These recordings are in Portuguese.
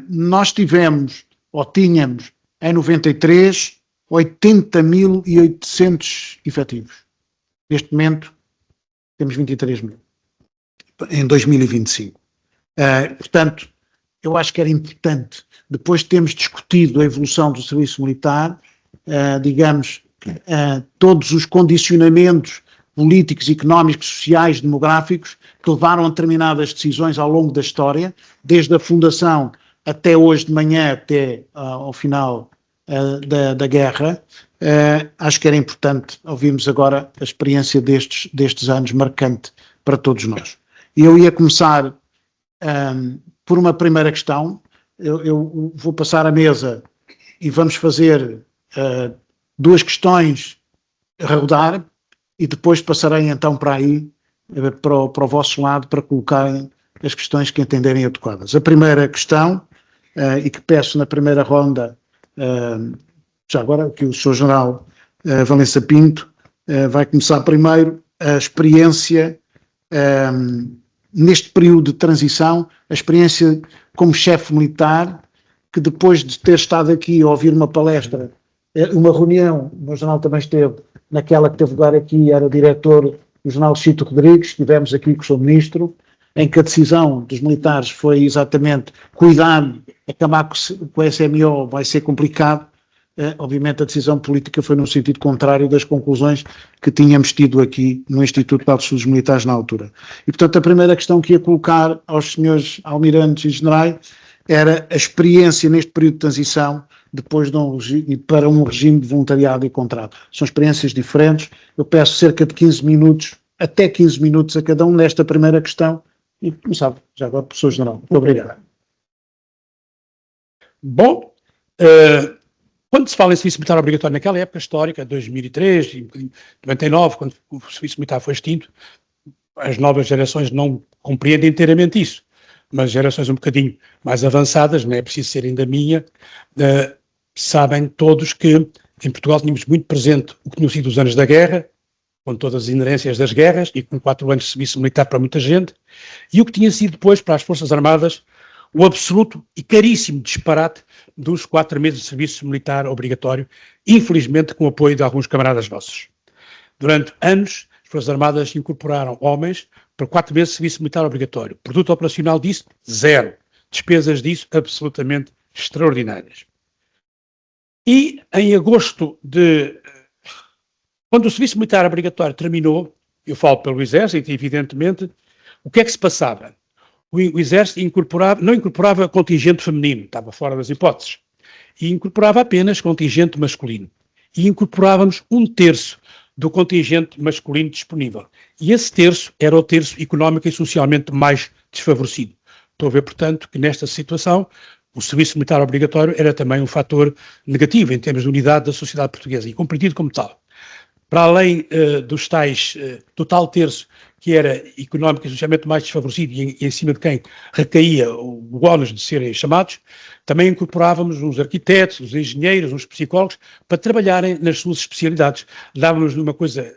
Nós tivemos, ou tínhamos, em 93, 80.800 efetivos. Neste momento, temos 23 mil, em 2025. Portanto, eu acho que era importante, depois de termos discutido a evolução do serviço militar, todos os condicionamentos políticos, económicos, sociais, demográficos, que levaram a determinadas decisões ao longo da história, desde a fundação até hoje de manhã, até ao final da guerra. Acho que era importante ouvirmos agora a experiência destes anos, marcante para todos nós. E eu ia começar por uma primeira questão. Eu vou passar a mesa e vamos fazer duas questões a rodar e depois passarei então para aí, para o vosso lado, para colocarem as questões que entenderem adequadas. A primeira questão, e que peço na primeira ronda, já agora que o Sr. General Valença Pinto vai começar primeiro a experiência neste período de transição, a experiência como chefe militar, que depois de ter estado aqui a ouvir uma palestra, uma reunião, o meu general também esteve naquela que teve lugar aqui, era diretor do general Chito Rodrigues, estivemos aqui com o Sr. Ministro, em que a decisão dos militares foi exatamente cuidado, acabar com a SMO vai ser complicado. Obviamente a decisão política foi no sentido contrário das conclusões que tínhamos tido aqui no Instituto de Altos Estudos Militares na altura. E portanto a primeira questão que ia colocar aos senhores almirantes e generais era a experiência neste período de transição depois de para um regime de voluntariado e contrato. São experiências diferentes. Eu peço cerca de 15 minutos, até 15 minutos a cada um nesta primeira questão e começava já agora, professor General. Muito obrigado. Bom, quando se fala em serviço militar obrigatório naquela época histórica, 2003, 99, quando o serviço militar foi extinto, as novas gerações não compreendem inteiramente isso, mas gerações um bocadinho mais avançadas, não é preciso ser ainda minha, sabem todos que em Portugal tínhamos muito presente o que tinham sido os anos da guerra, com todas as inerências das guerras e com 4 anos de serviço militar para muita gente, e o que tinha sido depois para as Forças Armadas o absoluto e caríssimo disparate dos 4 meses de serviço militar obrigatório, infelizmente com o apoio de alguns camaradas nossos. Durante anos, as Forças Armadas incorporaram homens para 4 meses de serviço militar obrigatório. Produto operacional disso, zero. Despesas disso, absolutamente extraordinárias. E em agosto quando o serviço militar obrigatório terminou, eu falo pelo Exército, evidentemente, o que é que se passava? O Exército não incorporava contingente feminino, estava fora das hipóteses, e incorporava apenas contingente masculino. E incorporávamos 1/3 do contingente masculino disponível. E esse terço era o terço económico e socialmente mais desfavorecido. Estou a ver, portanto, que nesta situação o serviço militar obrigatório era também um fator negativo em termos de unidade da sociedade portuguesa e compreendido como tal. Para além do tal terço que era económico e socialmente mais desfavorecido e em cima de quem recaía o ónus de serem chamados, também incorporávamos uns arquitetos, uns engenheiros, uns psicólogos, para trabalharem nas suas especialidades. Dávamos uma coisa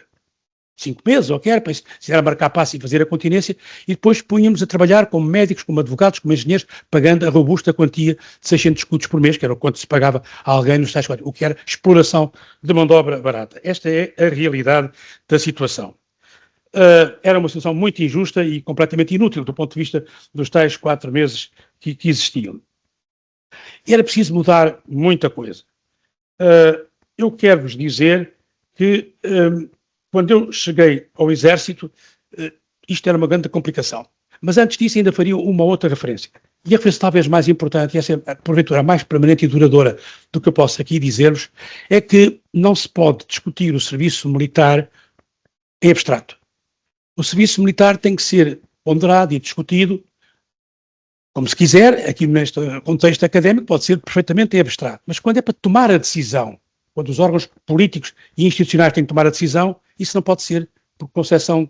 5 meses, ou quer, para se era marcar passo e fazer a continência, e depois punhamos a trabalhar como médicos, como advogados, como engenheiros, pagando a robusta quantia de 600 escudos por mês, que era o quanto se pagava a alguém nos tais quadros, o que era exploração de mão de obra barata. Esta é a realidade da situação. Era uma situação muito injusta e completamente inútil do ponto de vista dos tais 4 meses que existiam. E era preciso mudar muita coisa. Eu quero vos dizer que quando eu cheguei ao Exército, isto era uma grande complicação. Mas antes disso ainda faria uma outra referência. E a referência talvez mais importante, e essa é porventura mais permanente e duradoura do que eu posso aqui dizer-vos, é que não se pode discutir o serviço militar em abstrato. O serviço militar tem que ser ponderado e discutido como se quiser, aqui neste contexto académico pode ser perfeitamente em abstrato, mas quando é para tomar a decisão, quando os órgãos políticos e institucionais têm que tomar a decisão, isso não pode ser por concepção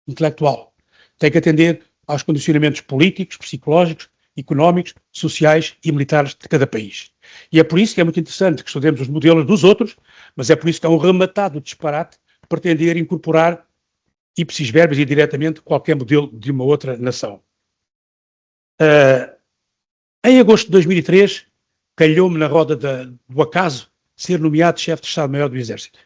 intelectual. Tem que atender aos condicionamentos políticos, psicológicos, económicos, sociais e militares de cada país. E é por isso que é muito interessante que estudemos os modelos dos outros, mas é por isso que é um rematado disparate pretender incorporar ipsis verbis e diretamente qualquer modelo de uma outra nação. Em agosto de 2003, calhou-me na roda do acaso ser nomeado chefe de Estado-Maior do Exército.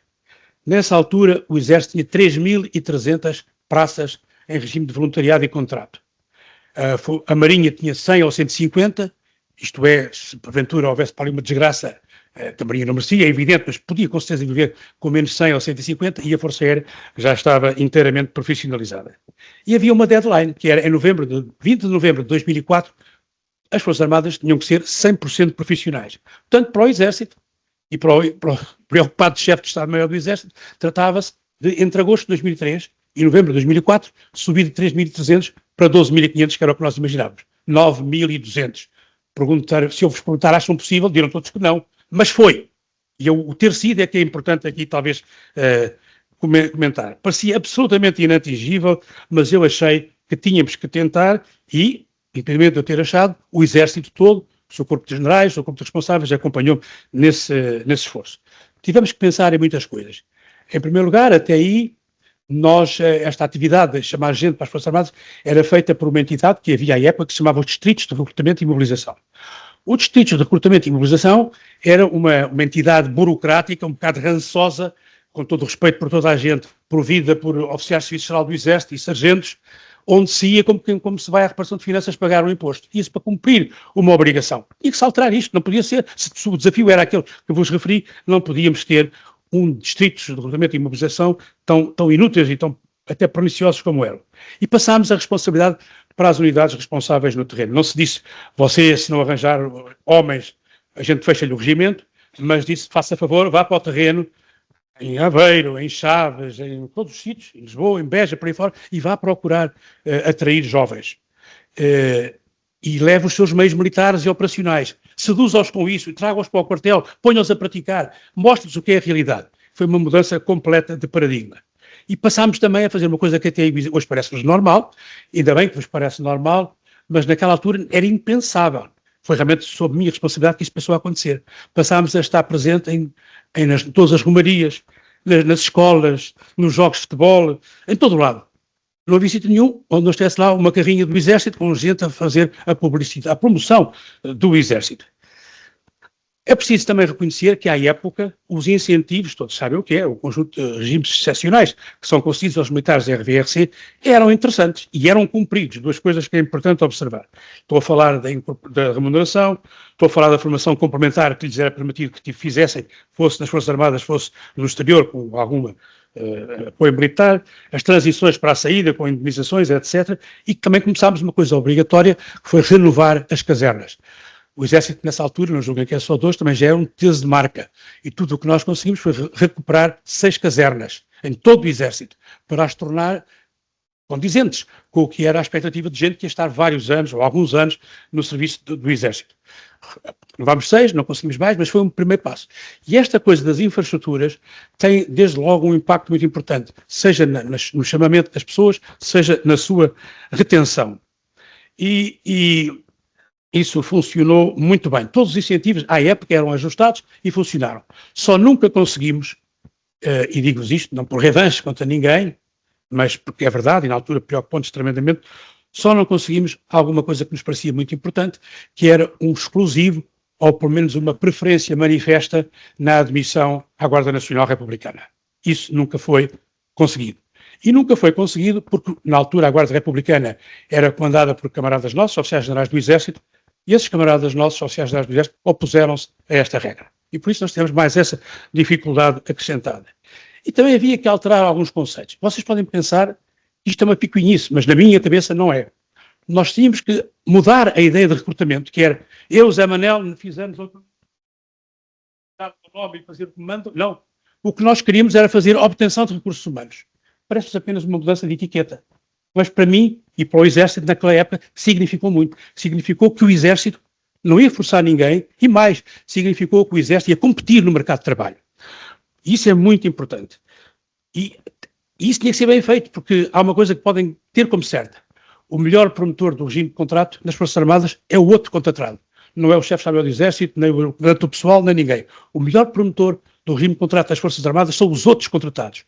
Nessa altura, o Exército tinha 3.300 praças em regime de voluntariado e contrato. A Marinha tinha 100 ou 150, isto é, se porventura houvesse para ali uma desgraça, que a Marinha não merecia, é evidente, mas podia com certeza viver com menos 100 ou 150, e a Força Aérea já estava inteiramente profissionalizada. E havia uma deadline, que era em 20 de novembro de 2004, as Forças Armadas tinham que ser 100% profissionais. Portanto, para o Exército e para o preocupado chefe de Estado-Maior do Exército, tratava-se de, entre agosto de 2003 e novembro de 2004, subir de 3.300 para 12.500, que era o que nós imaginávamos. 9.200. Se eu vos perguntar, acham possível? Dirão todos que não. Mas foi. E o ter sido é que é importante aqui, talvez, comentar. Parecia absolutamente inatingível, mas eu achei que tínhamos que tentar e, independentemente de eu ter achado, o Exército todo, o seu corpo de generais, o seu corpo de responsáveis, acompanhou-me nesse esforço. Tivemos que pensar em muitas coisas. Em primeiro lugar, até aí, esta atividade de chamar gente para as Forças Armadas era feita por uma entidade que havia à época que se chamava os Distritos de Recrutamento e Mobilização. Os Distritos de Recrutamento e Mobilização era uma entidade burocrática, um bocado rançosa, com todo o respeito por toda a gente, provida por oficiais de Serviço-Geral do Exército e sargentos, onde se ia como se vai à reparação de finanças pagar um imposto. Ia-se para cumprir uma obrigação. Tinha que se alterar isto, não podia ser, se o desafio era aquele que eu vos referi, não podíamos ter distritos de recrutamento e mobilização tão inúteis e tão até perniciosos como eram. E passámos a responsabilidade para as unidades responsáveis no terreno. Não se disse, você, se não arranjar homens, a gente fecha-lhe o regimento, mas disse, faça favor, vá para o terreno, em Aveiro, em Chaves, em todos os sítios, em Lisboa, em Beja, por aí fora, e vá procurar atrair jovens. E leve os seus meios militares e operacionais, seduza-os com isso, traga-os para o quartel, ponha-os a praticar, mostre-lhes o que é a realidade. Foi uma mudança completa de paradigma. E passámos também a fazer uma coisa que até hoje parece-vos normal, ainda bem que vos parece normal, mas naquela altura era impensável. Foi realmente sob minha responsabilidade que isso passou a acontecer. Passámos a estar presente em todas as romarias, nas escolas, nos jogos de futebol, em todo o lado. Não havia sítio nenhum onde não estivesse lá uma carrinha do Exército com gente a fazer a publicidade, a promoção do Exército. É preciso também reconhecer que, à época, os incentivos, todos sabem o que é, o conjunto de regimes excepcionais que são concedidos aos militares da RVRC, eram interessantes e eram cumpridos. Duas coisas que é importante observar. Estou a falar da remuneração, estou a falar da formação complementar que lhes era permitido que fizessem, fosse nas Forças Armadas, fosse no exterior, com alguma apoio militar, as transições para a saída, com indemnizações, etc. E também começámos uma coisa obrigatória, que foi renovar as casernas. O Exército, nessa altura, não julguem que é só 2, também já era um peso de marca. E tudo o que nós conseguimos foi recuperar 6 casernas em todo o Exército, para as tornar condizentes com o que era a expectativa de gente que ia estar vários anos, ou alguns anos, no serviço do Exército. Renovámos 6, não conseguimos mais, mas foi um primeiro passo. E esta coisa das infraestruturas tem, desde logo, um impacto muito importante, seja no chamamento das pessoas, seja na sua retenção. E isso funcionou muito bem. Todos os incentivos, à época, eram ajustados e funcionaram. Só nunca conseguimos, e digo-vos isto, não por revanche contra ninguém, mas porque é verdade, e na altura preocupou-nos tremendamente, só não conseguimos alguma coisa que nos parecia muito importante, que era um exclusivo, ou pelo menos uma preferência manifesta na admissão à Guarda Nacional Republicana. Isso nunca foi conseguido. E nunca foi conseguido porque, na altura, a Guarda Republicana era comandada por camaradas nossos, oficiais generais do Exército, e esses camaradas nossos, oficiais generais do Exército, opuseram-se a esta regra. E por isso nós tivemos mais essa dificuldade acrescentada. E também havia que alterar alguns conceitos. Vocês podem pensar, isto é uma picuinhice, mas na minha cabeça não é. Nós tínhamos que mudar a ideia de recrutamento, que era, eu, Zé Manel, fizemos o nome e fazer o comando. Não. O que nós queríamos era fazer obtenção de recursos humanos. Parece apenas uma mudança de etiqueta. Mas para mim e para o Exército, naquela época, significou muito. Significou que o Exército não ia forçar ninguém e mais, significou que o Exército ia competir no mercado de trabalho. Isso é muito importante. E isso tinha que ser bem feito, porque há uma coisa que podem ter como certa. O melhor promotor do regime de contrato nas Forças Armadas é o outro contratado. Não é o chefe de Estado-Maior do Exército, nem o comandante pessoal, nem ninguém. O melhor promotor do regime de contrato das Forças Armadas são os outros contratados.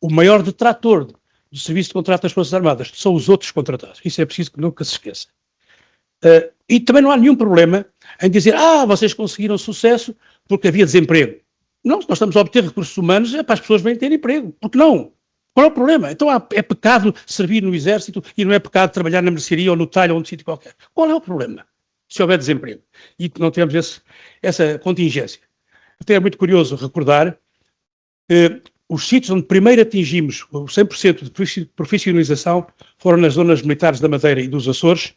O maior detrator do serviço de contrato das Forças Armadas são os outros contratados. Isso é preciso que nunca se esqueça. E também não há nenhum problema em dizer, vocês conseguiram sucesso porque havia desemprego. Não, se nós estamos a obter recursos humanos, para as pessoas virem ter emprego. Por que não? Qual é o problema? Então é pecado servir no exército e não é pecado trabalhar na mercearia ou no talho ou num sítio qualquer. Qual é o problema? Se houver desemprego. E não temos essa contingência. Até é muito curioso recordar que os sítios onde primeiro atingimos o 100% de profissionalização foram nas zonas militares da Madeira e dos Açores,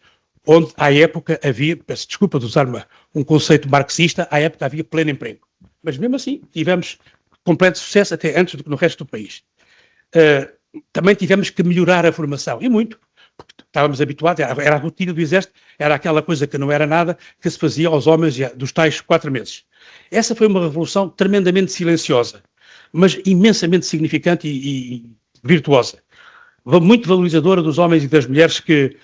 onde à época havia, peço desculpa de usar um conceito marxista, à época havia pleno emprego. Mas mesmo assim tivemos completo sucesso até antes do que no resto do país. Também tivemos que melhorar a formação, e muito, porque estávamos habituados, era a rotina do exército, era aquela coisa que não era nada, que se fazia aos homens dos tais 4 meses. Essa foi uma revolução tremendamente silenciosa, mas imensamente significante e virtuosa. Muito valorizadora dos homens e das mulheres que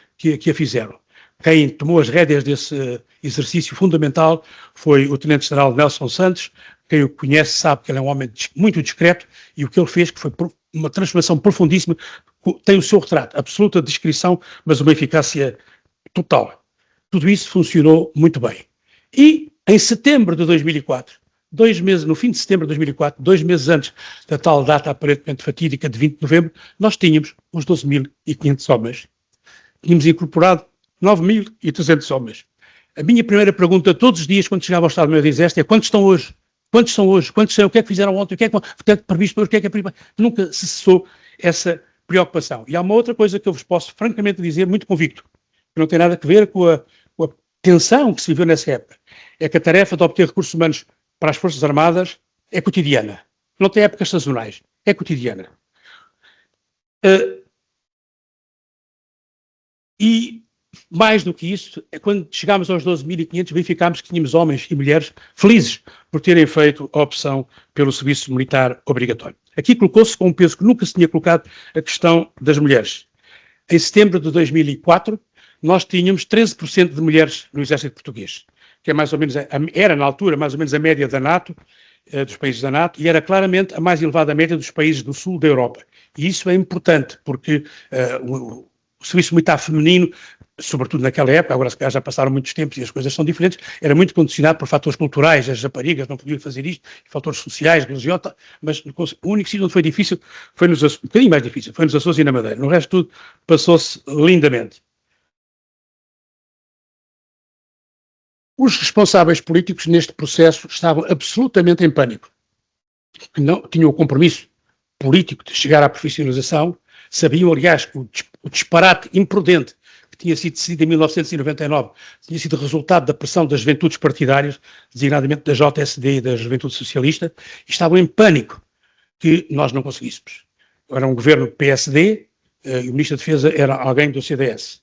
a fizeram. Quem tomou as rédeas desse exercício fundamental foi o Tenente-General Nelson Santos. Quem o conhece sabe que ele é um homem muito discreto e o que ele fez, que foi uma transformação profundíssima, tem o seu retrato, absoluta descrição, mas uma eficácia total. Tudo isso funcionou muito bem. E em setembro de 2004, 2 meses, no fim de setembro de 2004, 2 meses antes da tal data aparentemente fatídica de 20 de novembro, nós tínhamos os 12.500 homens. Tínhamos incorporado 9.300 homens. A minha primeira pergunta todos os dias quando chegava ao Estado-Maior do Exército é: quantos estão hoje? Quantos são hoje? Quantos são? O que é que fizeram ontem? O que é que previsto hoje? O que é previsto? Nunca se cessou essa preocupação. E há uma outra coisa que eu vos posso francamente dizer, muito convicto, que não tem nada a ver com a tensão que se viveu nessa época. É que a tarefa de obter recursos humanos para as Forças Armadas é cotidiana. Não tem épocas sazonais. É cotidiana. E mais do que isso, quando chegámos aos 12.500, verificámos que tínhamos homens e mulheres felizes por terem feito a opção pelo serviço militar obrigatório. Aqui colocou-se com um peso que nunca se tinha colocado a questão das mulheres. Em setembro de 2004, nós tínhamos 13% de mulheres no exército português, que é mais ou menos, era na altura mais ou menos a média da NATO, dos países da NATO, e era claramente a mais elevada média dos países do sul da Europa. E isso é importante, porque o serviço militar feminino, sobretudo naquela época, agora já passaram muitos tempos e as coisas são diferentes, era muito condicionado por fatores culturais, as raparigas não podiam fazer isto, fatores sociais, religiosos, mas o único sítio onde foi difícil foi nos Açores, um bocadinho mais difícil, foi nos Açores e na Madeira. No resto tudo passou-se lindamente. Os responsáveis políticos neste processo estavam absolutamente em pânico. Não tinham o compromisso político de chegar à profissionalização, sabiam, aliás, que o disparate imprudente que tinha sido decidido em 1999 tinha sido resultado da pressão das juventudes partidárias, designadamente da JSD e da Juventude Socialista, e estavam em pânico que nós não conseguíssemos. Era um governo PSD e o Ministro da Defesa era alguém do CDS.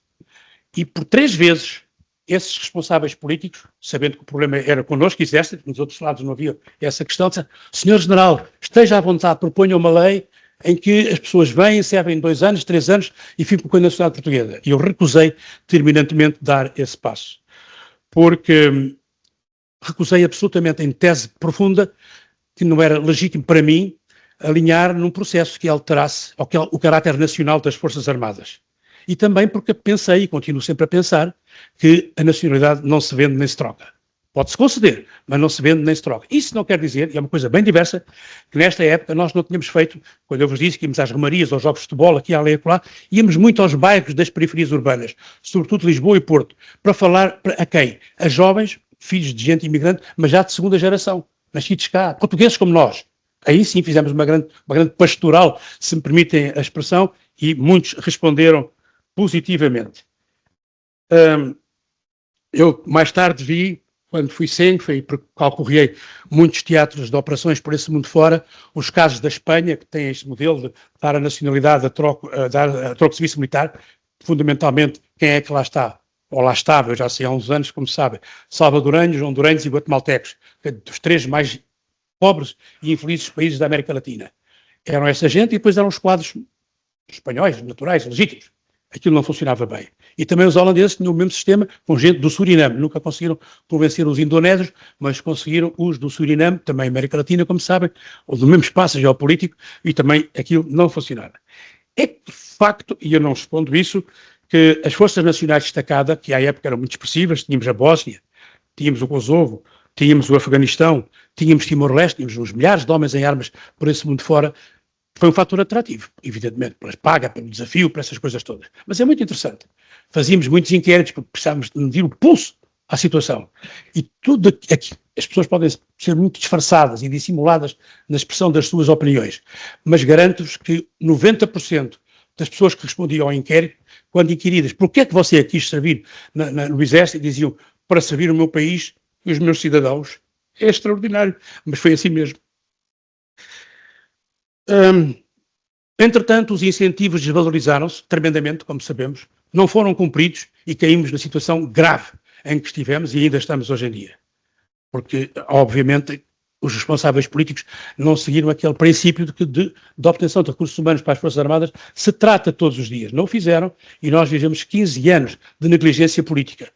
E por 3 vezes esses responsáveis políticos, sabendo que o problema era connosco, exército, nos outros lados não havia essa questão, disseram: Senhor General, esteja à vontade, proponha uma lei em que as pessoas vêm, servem 2 anos, 3 anos e ficam com a nacionalidade portuguesa. E eu recusei terminantemente dar esse passo, porque recusei absolutamente, em tese profunda, que não era legítimo para mim alinhar num processo que alterasse o caráter nacional das Forças Armadas. E também porque pensei, e continuo sempre a pensar, que a nacionalidade não se vende nem se troca. Pode-se conceder, mas não se vende nem se troca. Isso não quer dizer, e é uma coisa bem diversa, que nesta época nós não tínhamos feito, quando eu vos disse que íamos às romarias, aos jogos de futebol, aqui, ali e acolá, íamos muito aos bairros das periferias urbanas, sobretudo Lisboa e Porto, para falar a quem? A jovens, filhos de gente imigrante, mas já de segunda geração, nascidos cá, portugueses como nós. Aí sim fizemos uma grande pastoral, se me permitem a expressão, e muitos responderam positivamente. Eu mais tarde vi, quando fui calcorriei muitos teatros de operações por esse mundo fora, os casos da Espanha, que tem este modelo de dar a nacionalidade dar a troco de serviço militar. Fundamentalmente, quem é que lá está? Ou lá estava, eu já sei há uns anos, como sabem, salvadoranhos, hondurenhos e guatemaltecos, dos 3 mais pobres e infelizes países da América Latina. Eram essa gente e depois eram os quadros espanhóis, naturais, legítimos. Aquilo não funcionava bem. E também os holandeses tinham o mesmo sistema com gente do Suriname. Nunca conseguiram convencer os indonésios, mas conseguiram os do Suriname, também América Latina, como sabem, ou do mesmo espaço geopolítico, e também aquilo não funcionava. É facto, e eu não respondo isso, que as forças nacionais destacadas, que à época eram muito expressivas, tínhamos a Bósnia, tínhamos o Kosovo, tínhamos o Afeganistão, tínhamos Timor-Leste, tínhamos uns milhares de homens em armas por esse mundo fora, foi um fator atrativo, evidentemente, pela paga, pelo desafio, por essas coisas todas. Mas é muito interessante. Fazíamos muitos inquéritos porque precisávamos de medir o pulso à situação. E tudo aqui, as pessoas podem ser muito disfarçadas e dissimuladas na expressão das suas opiniões, mas garanto-vos que 90% das pessoas que respondiam ao inquérito, quando inquiridas por que é que você quis servir no Exército, diziam para servir o meu país e os meus cidadãos. É extraordinário, mas foi assim mesmo. Entretanto, os incentivos desvalorizaram-se tremendamente, como sabemos, não foram cumpridos e caímos na situação grave em que estivemos e ainda estamos hoje em dia. Porque, obviamente, os responsáveis políticos não seguiram aquele princípio de obtenção de recursos humanos para as Forças Armadas se trata todos os dias. Não o fizeram e nós vivemos 15 anos de negligência política.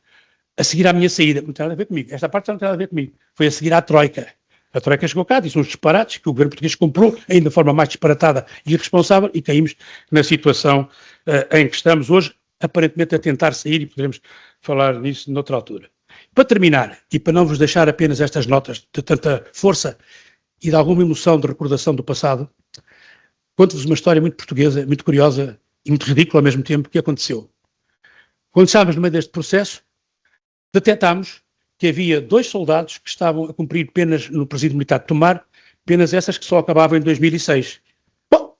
A seguir à minha saída, não tem nada a ver comigo. Esta parte já não tem nada a ver comigo. Foi a seguir à Troika. A Troika chegou cá, disse uns disparates que o governo português comprou, ainda de forma mais disparatada e irresponsável, e caímos na situação em que estamos hoje, aparentemente a tentar sair, e poderemos falar nisso noutra altura. Para terminar, e para não vos deixar apenas estas notas de tanta força e de alguma emoção de recordação do passado, conto-vos uma história muito portuguesa, muito curiosa e muito ridícula ao mesmo tempo que aconteceu. Quando estávamos no meio deste processo, detectámos que havia 2 soldados que estavam a cumprir penas no Presídio Militar de Tomar, penas essas que só acabavam em 2006. Bom, como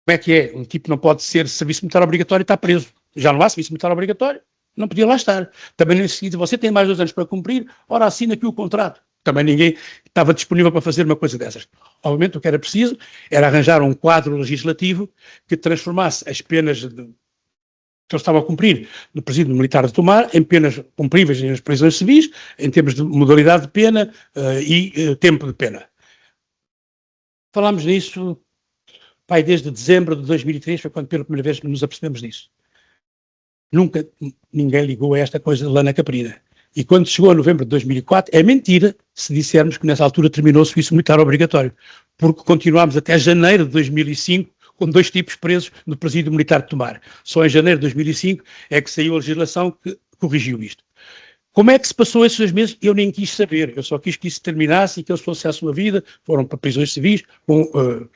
é que é? Um tipo não pode ser serviço militar obrigatório e está preso. Já não há serviço militar obrigatório, não podia lá estar. Também nesse seguinte, você tem mais 2 anos para cumprir, ora assina aqui o contrato. Também ninguém estava disponível para fazer uma coisa dessas. Obviamente o que era preciso era arranjar um quadro legislativo que transformasse as penas que eles estavam a cumprir no Presídio Militar de Tomar em penas cumpríveis nas prisões civis, em termos de modalidade de pena e tempo de pena. Falámos nisso, desde dezembro de 2003, foi quando pela primeira vez nos apercebemos disso. Nunca ninguém ligou a esta coisa de lana caprina. E quando chegou a novembro de 2004, é mentira se dissermos que nessa altura terminou o serviço militar obrigatório, porque continuámos até janeiro de 2005 com 2 tipos presos no Presídio Militar de Tomar. Só em janeiro de 2005 é que saiu a legislação que corrigiu isto. Como é que se passou esses 2 meses? Eu nem quis saber. Eu só quis que isso terminasse e que eles fossem à sua vida, foram para prisões civis, com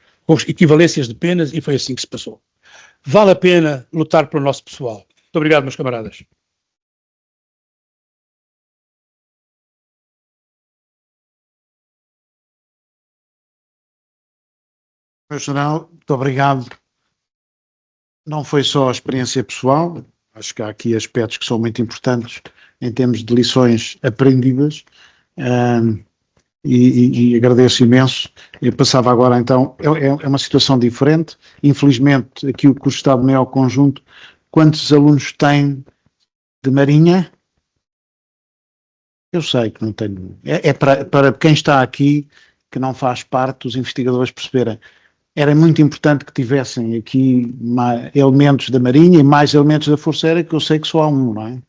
equivalências de penas, e foi assim que se passou. Vale a pena lutar pelo nosso pessoal. Muito obrigado, meus camaradas. Senhor General, muito obrigado. Não foi só a experiência pessoal, acho que há aqui aspectos que são muito importantes em termos de lições aprendidas, e agradeço imenso. Eu passava agora então, é uma situação diferente, infelizmente aqui o curso está de conjunto. Quantos alunos tem de Marinha? Eu sei que não tenho, para quem está aqui, que não faz parte, dos investigadores perceberem. Era muito importante que tivessem aqui elementos da Marinha e mais elementos da Força Aérea, que eu sei que só há um, não é?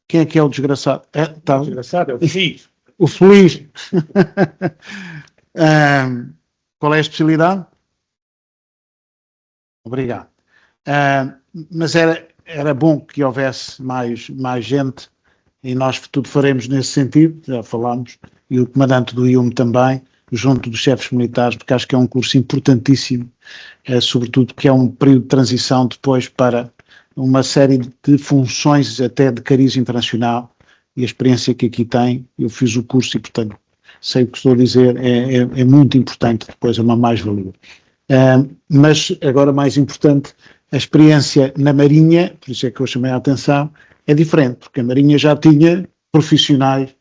Quem é que é o desgraçado? O desgraçado é o feliz. O feliz. Qual é a especialidade? Obrigado. Mas era bom que houvesse mais gente, e nós tudo faremos nesse sentido, já falámos, e o comandante do IUM também, junto dos chefes militares, porque acho que é um curso importantíssimo, sobretudo porque é um período de transição depois para uma série de funções até de cariz internacional, e a experiência que aqui tem, eu fiz o curso e, portanto, sei o que estou a dizer, é muito importante, depois é uma mais-valia. Mas agora mais importante, a experiência na Marinha, por isso é que eu chamei a atenção, é diferente, porque a Marinha já tinha profissionais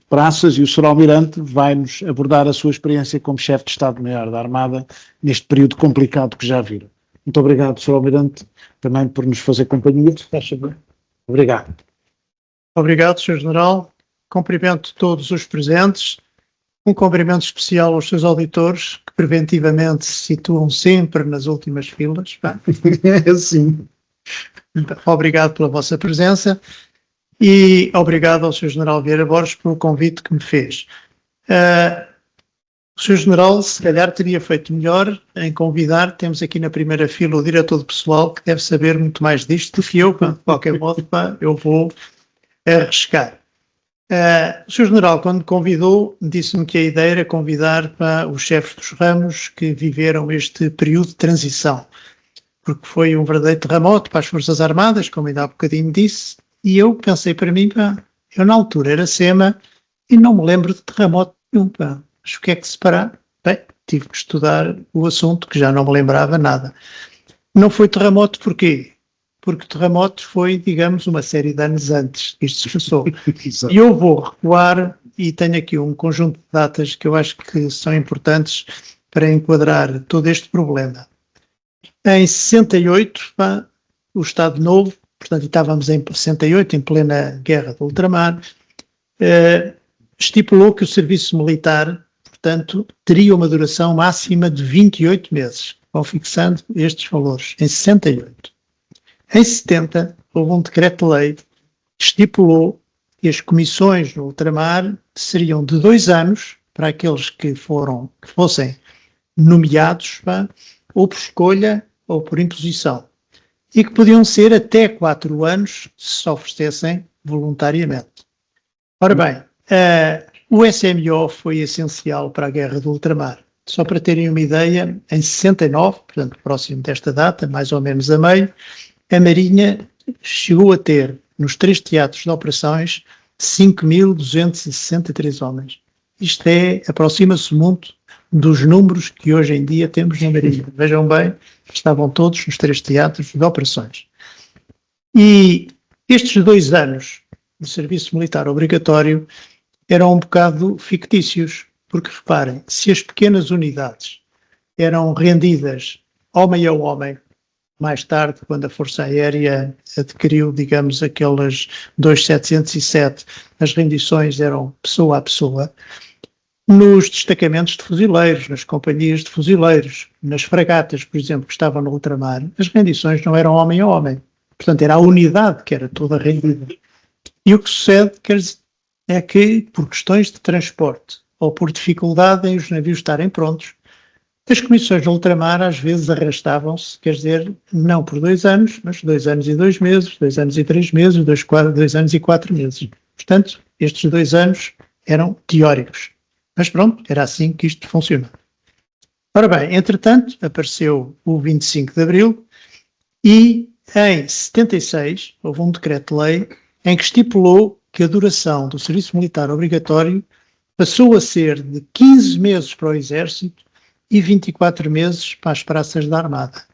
praças, e o Sr. Almirante vai-nos abordar a sua experiência como chefe de Estado-Maior da Armada neste período complicado que já viram. Muito obrigado, Sr. Almirante, também por nos fazer companhia. Obrigado. Obrigado, Sr. General. Cumprimento todos os presentes. Um cumprimento especial aos seus auditores, que preventivamente se situam sempre nas últimas filas. Sim. Obrigado pela vossa presença. E obrigado ao Sr. General Vieira Borges pelo convite que me fez. O Sr. General, se calhar, teria feito melhor em convidar, temos aqui na primeira fila o diretor de pessoal, que deve saber muito mais disto do que eu, de qualquer modo, eu vou arriscar. O Sr. General, quando me convidou, disse-me que a ideia era convidar para os chefes dos ramos que viveram este período de transição, porque foi um verdadeiro terremoto para as Forças Armadas, como ainda há bocadinho disse, e eu pensei para mim, eu na altura era SEMA e não me lembro de terremoto nenhum, mas o que é que se fará? Bem, tive que estudar o assunto, que já não me lembrava nada. Não foi terremoto porquê? Porque terremoto foi, digamos, uma série de anos antes que isto se passou. E eu vou recuar e tenho aqui um conjunto de datas que eu acho que são importantes para enquadrar todo este problema. Em 68, o Estado Novo, portanto estávamos em 68, em plena guerra do ultramar, estipulou que o serviço militar, portanto, teria uma duração máxima de 28 meses. Vão fixando estes valores, em 68. Em 70, houve um decreto-lei que estipulou que as comissões no ultramar seriam de 2 anos para aqueles que fossem nomeados, ou por escolha ou por imposição, e que podiam ser até 4 anos se oferecessem voluntariamente. Ora bem, o SMO foi essencial para a guerra do ultramar. Só para terem uma ideia, em 69, portanto próximo desta data, mais ou menos a meio, a Marinha chegou a ter, nos 3 teatros de operações, 5.263 homens. Isto aproxima-se muito dos números que hoje em dia temos na Marinha. Vejam bem, estavam todos nos 3 teatros de operações. E estes 2 anos de serviço militar obrigatório eram um bocado fictícios, porque reparem, se as pequenas unidades eram rendidas homem a homem, mais tarde, quando a Força Aérea adquiriu, digamos, aquelas 2.707, as rendições eram pessoa a pessoa. Nos destacamentos de fuzileiros, nas companhias de fuzileiros, nas fragatas, por exemplo, que estavam no ultramar, as rendições não eram homem a homem. Portanto, era a unidade que era toda rendida. E o que sucede é que, por questões de transporte ou por dificuldade em os navios estarem prontos, as comissões de ultramar às vezes arrastavam-se, quer dizer, não por 2 anos, mas 2 anos e 2 meses, 2 anos e 3 meses, 2 anos e 4 meses. Portanto, estes 2 anos eram teóricos. Mas pronto, era assim que isto funcionava. Ora bem, entretanto, apareceu o 25 de Abril e em 76 houve um decreto-lei em que estipulou que a duração do serviço militar obrigatório passou a ser de 15 meses para o Exército e 24 meses para as praças da Armada.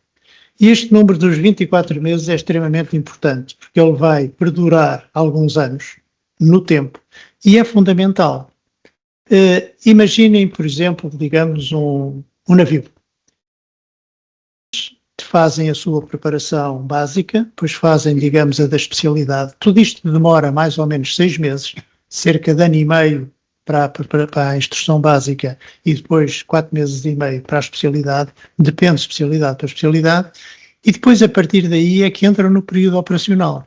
E este número dos 24 meses é extremamente importante, porque ele vai perdurar alguns anos no tempo e é fundamental. Imaginem, por exemplo, digamos, um navio. Fazem a sua preparação básica, depois fazem, digamos, a da especialidade. Tudo isto demora mais ou menos 6 meses, cerca de 1 ano e meio para a instrução básica e depois 4 meses e meio para a especialidade, depende de especialidade para especialidade, e depois a partir daí é que entram no período operacional.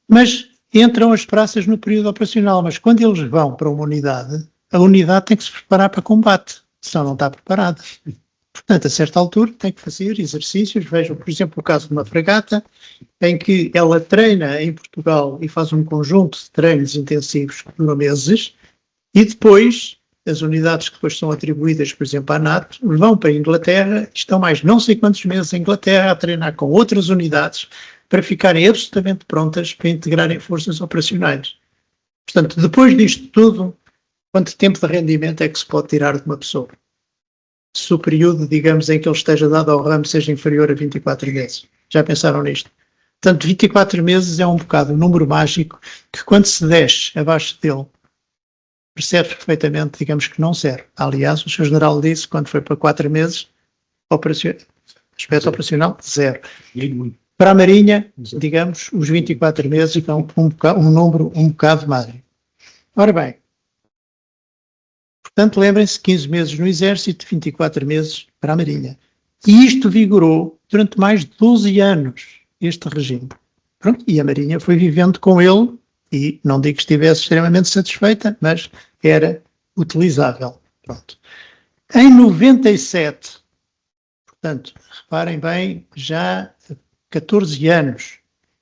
Mas entram as praças no período operacional, mas quando eles vão para uma unidade, a unidade tem que se preparar para combate, senão não está preparada. Portanto, a certa altura tem que fazer exercícios. Vejam, por exemplo, o caso de uma fragata, em que ela treina em Portugal e faz um conjunto de treinos intensivos que duram meses, e depois as unidades que depois são atribuídas, por exemplo, à NATO, vão para a Inglaterra, estão mais não sei quantos meses em Inglaterra a treinar com outras unidades para ficarem absolutamente prontas para integrarem forças operacionais. Portanto, depois disto tudo, quanto tempo de rendimento é que se pode tirar de uma pessoa? Se o período, digamos, em que ele esteja dado ao ramo seja inferior a 24 meses. Já pensaram nisto? Portanto, 24 meses é um bocado um número mágico que, quando se desce abaixo dele, percebe perfeitamente, digamos, que não serve. Aliás, o Sr. General disse, quando foi para 4 meses, aspecto operacional, 0. Para a Marinha, digamos, os 24 meses são um número um bocado mágico. Ora bem, portanto, lembrem-se, 15 meses no Exército, 24 meses para a Marinha. E isto vigorou durante mais de 12 anos, este regime. Pronto, e a Marinha foi vivendo com ele, e não digo que estivesse extremamente satisfeita, mas era utilizável. Pronto. Em 97, portanto, reparem bem, já 14 anos,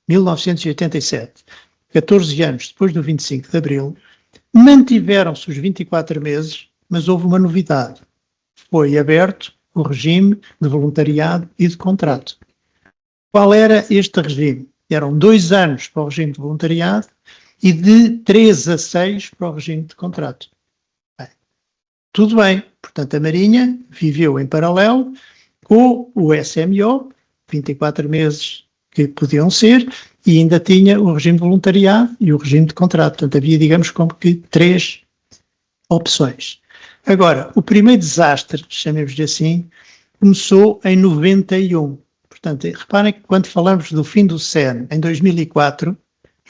1987, 14 anos depois do 25 de Abril, mantiveram-se os 24 meses, mas houve uma novidade. Foi aberto o regime de voluntariado e de contrato. Qual era este regime? Eram 2 anos para o regime de voluntariado e de 3 a 6 para o regime de contrato. Bem, tudo bem. Portanto, a Marinha viveu em paralelo com o SMO, 24 meses que podiam ser, e ainda tinha o regime de voluntariado e o regime de contrato. Portanto, havia, digamos, como que 3 opções. Agora, o primeiro desastre, chamemos-lhe assim, começou em 91. Portanto, reparem que quando falamos do fim do CEN em 2004,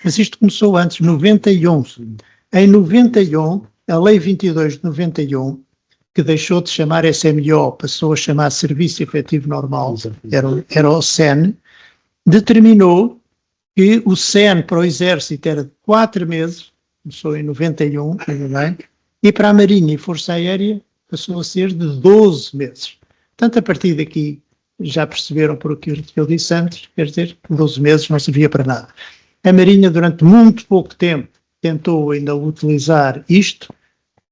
mas isto começou antes, 91. Em 91, a Lei 22 de 91, que deixou de chamar SMO, passou a chamar Serviço Efetivo Normal, era o CEN, determinou que o CEN para o Exército era de 4 meses, começou em 91, bem, e para a Marinha e Força Aérea passou a ser de 12 meses. Portanto, a partir daqui, já perceberam por aquilo que eu disse antes, quer dizer, 12 meses não servia para nada. A Marinha, durante muito pouco tempo, tentou ainda utilizar isto,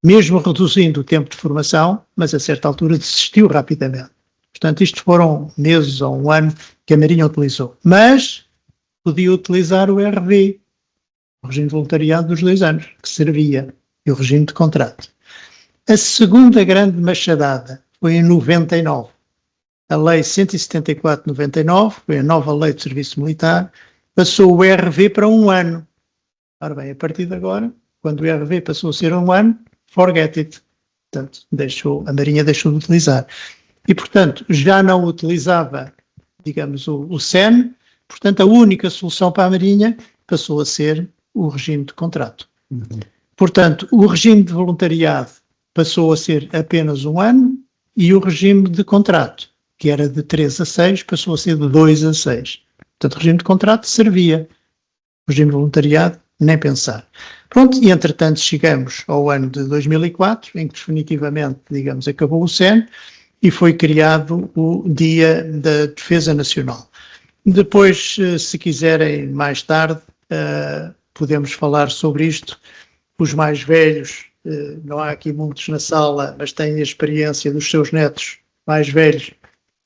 mesmo reduzindo o tempo de formação, mas a certa altura desistiu rapidamente. Portanto, isto foram meses ou um ano que a Marinha utilizou. Mas podia utilizar o RV, o regime de voluntariado dos 2 anos, que servia, e o regime de contrato. A segunda grande machadada foi em 99. A Lei 174 de 99, foi a nova Lei de Serviço Militar, passou o RV para 1 ano. Ora bem, a partir de agora, quando o RV passou a ser 1 ano, forget it. Portanto, a Marinha deixou de utilizar. E, portanto, já não utilizava, digamos, o CEN, portanto, a única solução para a Marinha passou a ser o regime de contrato. Portanto, o regime de voluntariado passou a ser apenas 1 ano e o regime de contrato, que era de 3 a 6, passou a ser de 2 a 6. Portanto, o regime de contrato servia. O regime de voluntariado, nem pensar. Pronto, e entretanto chegamos ao ano de 2004, em que definitivamente, digamos, acabou o CEN e foi criado o Dia da Defesa Nacional. Depois, se quiserem, mais tarde, podemos falar sobre isto. Os mais velhos, não há aqui muitos na sala, mas têm a experiência dos seus netos mais velhos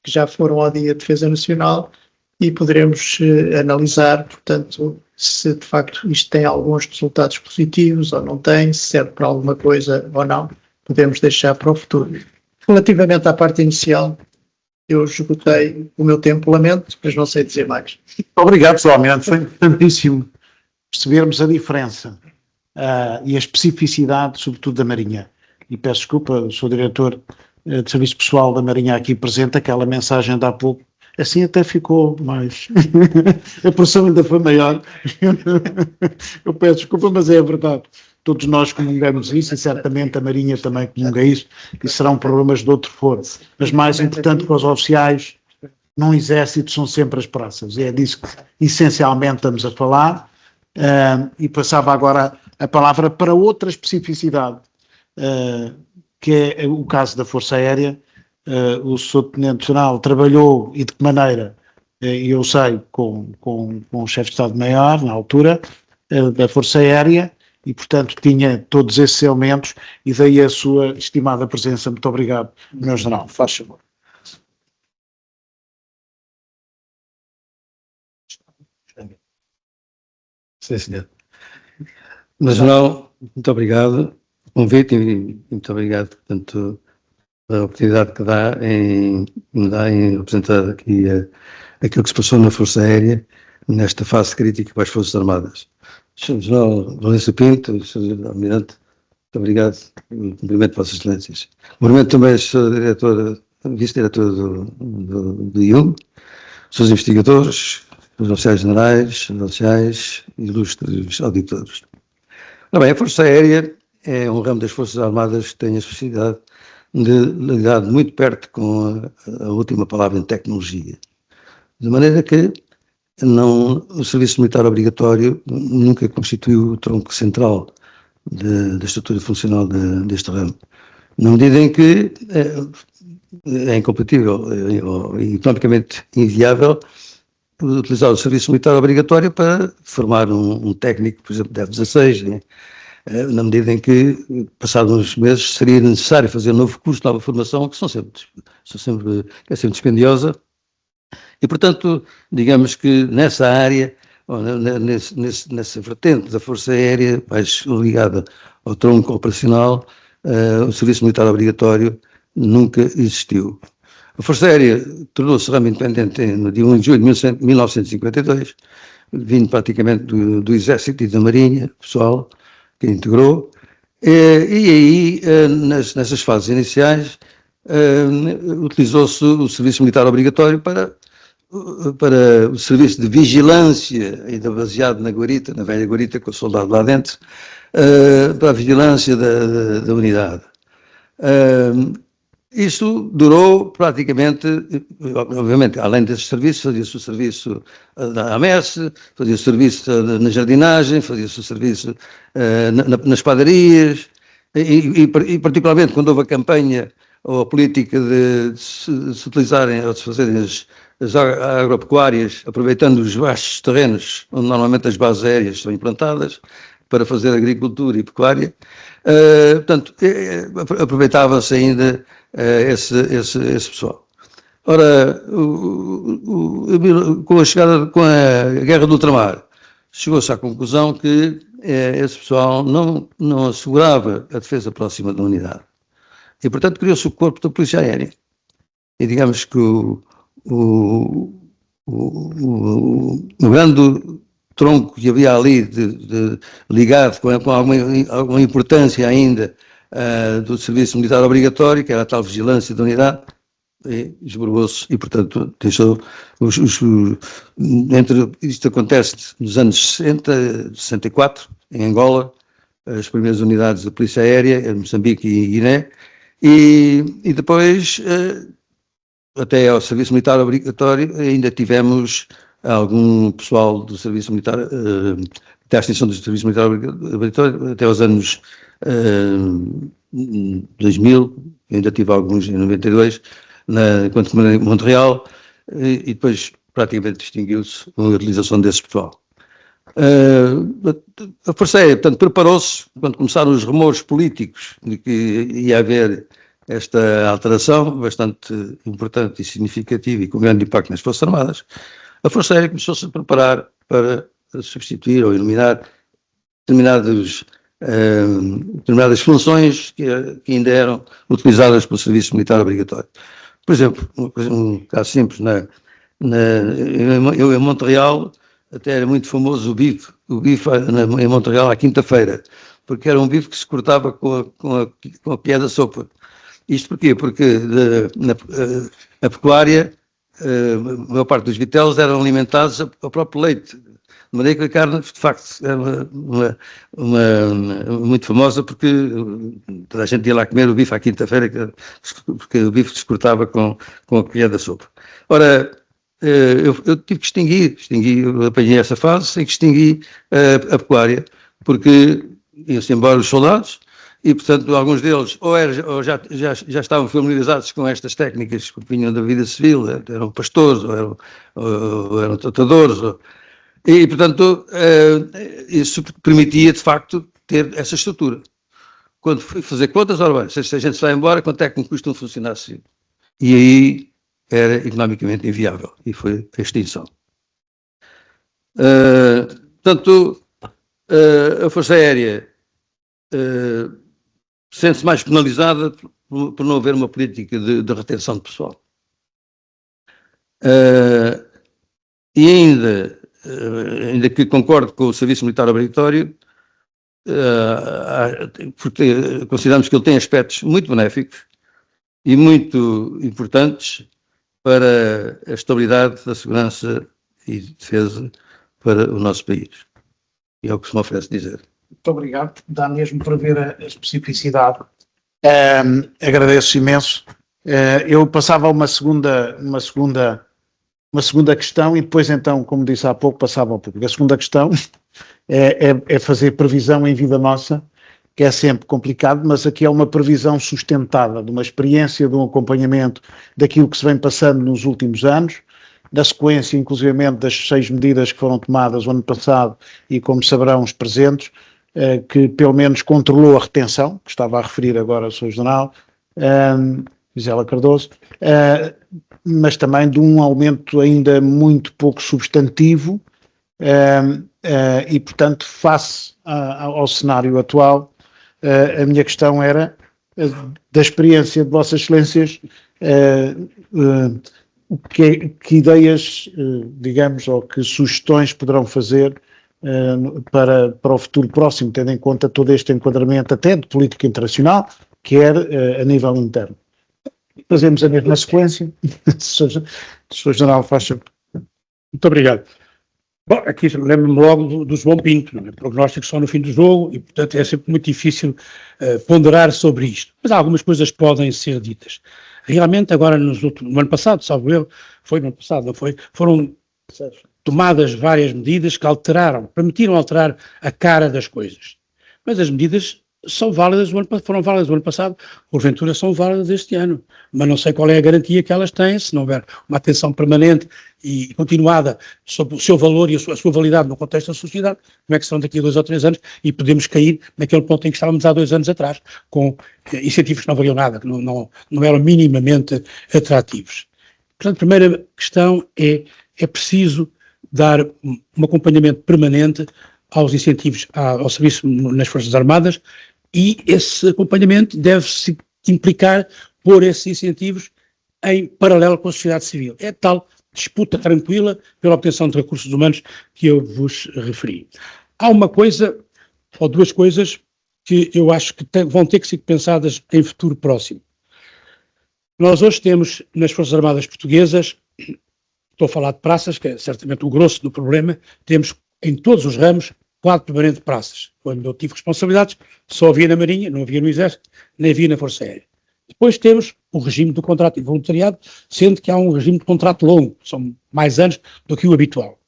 que já foram ao Dia de Defesa Nacional e poderemos analisar, portanto, se de facto isto tem alguns resultados positivos ou não tem, se serve para alguma coisa ou não, podemos deixar para o futuro. Relativamente à parte inicial, eu esgotei o meu tempo, lamento, mas não sei dizer mais. Obrigado, pessoalmente. Foi importantíssimo percebermos a diferença e a especificidade, sobretudo da Marinha. E peço desculpa, sou diretor de Serviço Pessoal da Marinha aqui presente, aquela mensagem de há pouco, assim até ficou mais... a pressão ainda foi maior. Eu peço desculpa, mas é a verdade. Todos nós comungamos isso e certamente a Marinha também comunga isso e serão problemas de outro foro. Mas mais importante que os oficiais num exército são sempre as praças. E é disso que essencialmente estamos a falar. E passava agora a palavra para outra especificidade, que é o caso da Força Aérea. O Sr. Tenente-General trabalhou, e de que maneira, e eu sei, com o chefe de Estado-Maior, na altura, da Força Aérea, e, portanto, tinha todos esses elementos, e daí a sua estimada presença. Muito obrigado, meu General. Faz favor. Sim, senhor. Mas, General, muito obrigado pelo convite e muito obrigado, portanto, a oportunidade que me dá em representar aqui aquilo que se passou na Força Aérea nesta fase crítica para as Forças Armadas. Sr. General Valêncio Pinto, Sr. Almirante, muito obrigado e cumprimento Vossas Excelências. Cumprimento também a Sra. Vice-Diretora do IUM, os seus investigadores, os oficiais generais, os oficiais e ilustres auditores. Ora bem, a Força Aérea é um ramo das Forças Armadas que tem a especificidade de lidar muito perto com a última palavra em tecnologia. De maneira que o serviço militar obrigatório nunca constituiu o tronco central da estrutura funcional deste ramo. na medida em que é incompatível e economicamente inviável utilizar o serviço militar obrigatório para formar um técnico, por exemplo, de F-16, né? Na medida em que, passados uns meses, seria necessário fazer um novo curso, nova formação, que é sempre dispendiosa. E, portanto, digamos que nessa área, nessa vertente da Força Aérea, mais ligada ao tronco operacional, o serviço militar obrigatório nunca existiu. A Força Aérea tornou-se realmente independente no dia 1 de julho de 1952, vindo praticamente do Exército e da Marinha, pessoal, que integrou, e aí, nessas fases iniciais, utilizou-se o serviço militar obrigatório para o serviço de vigilância, ainda baseado na guarita, na velha guarita, com o soldado lá dentro, para a vigilância da unidade. Isso durou praticamente, obviamente, além desses serviços, fazia-se o serviço à messe, fazia-se o serviço na jardinagem, fazia-se o serviço nas padarias, e particularmente quando houve a campanha ou a política de se utilizarem ou de se fazerem as agropecuárias, aproveitando os vastos terrenos onde normalmente as bases aéreas são implantadas, para fazer agricultura e pecuária, portanto, aproveitava-se ainda esse pessoal. Ora, com a Guerra do Ultramar, chegou-se à conclusão que esse pessoal não assegurava a defesa próxima da unidade. E, portanto, criou-se o Corpo da Polícia Aérea. E digamos que o grande tronco que havia ali ligado com alguma importância ainda do serviço militar obrigatório, que era a tal vigilância da unidade, esborrou-se e, portanto, deixou isto acontece nos anos 60, 64, em Angola, as primeiras unidades da Polícia Aérea, em Moçambique e Guiné, e depois, até ao serviço militar obrigatório, ainda tivemos algum pessoal do serviço militar, até a extinção do serviço militar obrigatório, até os anos 2000, ainda tive alguns em 92, quando comandei Montreal, e depois praticamente distinguiu-se com a utilização desse pessoal. A Força Aérea, portanto, preparou-se, quando começaram os rumores políticos de que ia haver esta alteração bastante importante e significativa e com grande impacto nas Forças Armadas, a Força Aérea começou-se a preparar para substituir ou eliminar determinadas funções que ainda eram utilizadas pelo serviço militar obrigatório. Por exemplo, um caso simples, eu em Montreal, até era muito famoso o bife em Montreal à quinta-feira, porque era um bife que se cortava com a colher da sopa. Isto porquê? Porque na pecuária, a maior parte dos vitelos eram alimentados ao próprio leite. De maneira que a carne, de facto, era muito famosa, porque toda a gente ia lá comer o bife à quinta-feira, porque o bife se cortava com a colher da sopa. Ora, eu tive que eu apanhei essa fase e extingui a pecuária, porque iam-se embora os soldados, e, portanto, alguns deles ou já estavam familiarizados com estas técnicas que vinham da vida civil, eram pastores, ou eram tratadores, e, portanto, isso permitia, de facto, ter essa estrutura. Quando fui fazer contas, ora bem, se a gente se vai embora, quanto é que me custa um funcionário civil? E aí era economicamente inviável, e foi a extinção. Portanto, a Força Aérea sente-se mais penalizada por não haver uma política de retenção de pessoal. E ainda que concordo com o serviço militar obrigatório, porque consideramos que ele tem aspectos muito benéficos e muito importantes para a estabilidade da segurança e defesa para o nosso país. E é o que se me oferece dizer. Muito obrigado. Dá mesmo para ver a especificidade. Agradeço imenso. Eu passava a uma segunda questão e depois, então, como disse há pouco, passava ao público. A segunda questão é fazer previsão em vida nossa que é sempre complicado, mas aqui é uma previsão sustentada de uma experiência, de um acompanhamento daquilo que se vem passando nos últimos anos, na sequência, inclusivamente, das 6 medidas que foram tomadas o ano passado e, como saberão os presentes, que pelo menos controlou a retenção, que estava a referir agora o Sr. General, Gisela Cardoso, mas também de um aumento ainda muito pouco substantivo e, portanto, face ao cenário atual, a minha questão era, da experiência de Vossas Excelências, que ideias, digamos, ou que sugestões poderão fazer para o futuro próximo, tendo em conta todo este enquadramento até de política internacional, quer a nível interno. Fazemos a mesma sequência. Sr. General, faz favor. Muito obrigado. Bom, aqui lembro-me logo do João Pinto, não é? Prognósticos só no fim do jogo e, portanto, é sempre muito difícil ponderar sobre isto. Mas algumas coisas podem ser ditas. Realmente, agora no ano passado, salvo eu, foi no ano passado, não foi? Foram tomadas várias medidas que permitiram alterar a cara das coisas. Mas as medidas foram válidas o ano passado, porventura são válidas este ano. Mas não sei qual é a garantia que elas têm, se não houver uma atenção permanente e continuada sobre o seu valor e a sua validade no contexto da sociedade, como é que serão daqui a 2 ou 3 anos e podemos cair naquele ponto em que estávamos há 2 anos atrás, com incentivos que não valiam nada, que não eram minimamente atrativos. Portanto, a primeira questão é preciso dar um acompanhamento permanente aos incentivos ao serviço nas Forças Armadas e esse acompanhamento deve-se implicar pôr esses incentivos em paralelo com a sociedade civil. É tal disputa tranquila pela obtenção de recursos humanos que eu vos referi. Há uma coisa, ou 2 coisas, que eu acho que vão ter que ser pensadas em futuro próximo. Nós hoje temos nas Forças Armadas Portuguesas, estou a falar de praças, que é certamente o grosso do problema, temos em todos os ramos quadro permanente de praças. Quando eu tive responsabilidades, só havia na Marinha, não havia no Exército, nem havia na Força Aérea. Depois temos o regime do contrato de voluntariado, sendo que há um regime de contrato longo, são mais anos do que o habitual.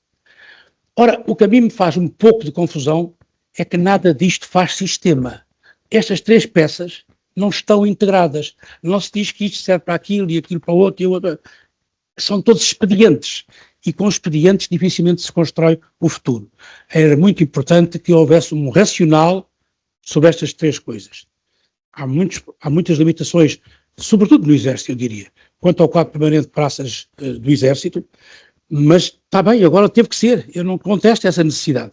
Ora, o que a mim me faz um pouco de confusão é que nada disto faz sistema. Estas 3 peças não estão integradas. Não se diz que isto serve para aquilo e aquilo para o outro e o outro. São todos expedientes. E com expedientes dificilmente se constrói o futuro. Era muito importante que houvesse um racional sobre estas 3 coisas. Há muitas limitações, sobretudo no Exército, eu diria, quanto ao quadro permanente de praças do Exército, mas está bem, agora teve que ser, eu não contesto essa necessidade.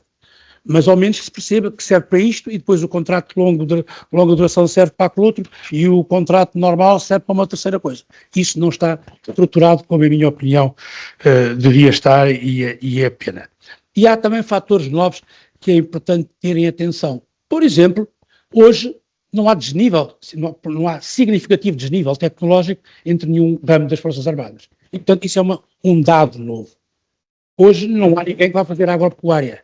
Mas ao menos que se perceba que serve para isto e depois o contrato de longa duração serve para aquilo outro e o contrato normal serve para uma terceira coisa. Isso não está estruturado, como, em minha opinião, devia estar e é pena. E há também fatores novos que é importante terem atenção. Por exemplo, hoje não há desnível, não há significativo desnível tecnológico entre nenhum ramo das Forças Armadas. E, portanto, isso é um dado novo. Hoje não há ninguém que vá fazer agropecuária.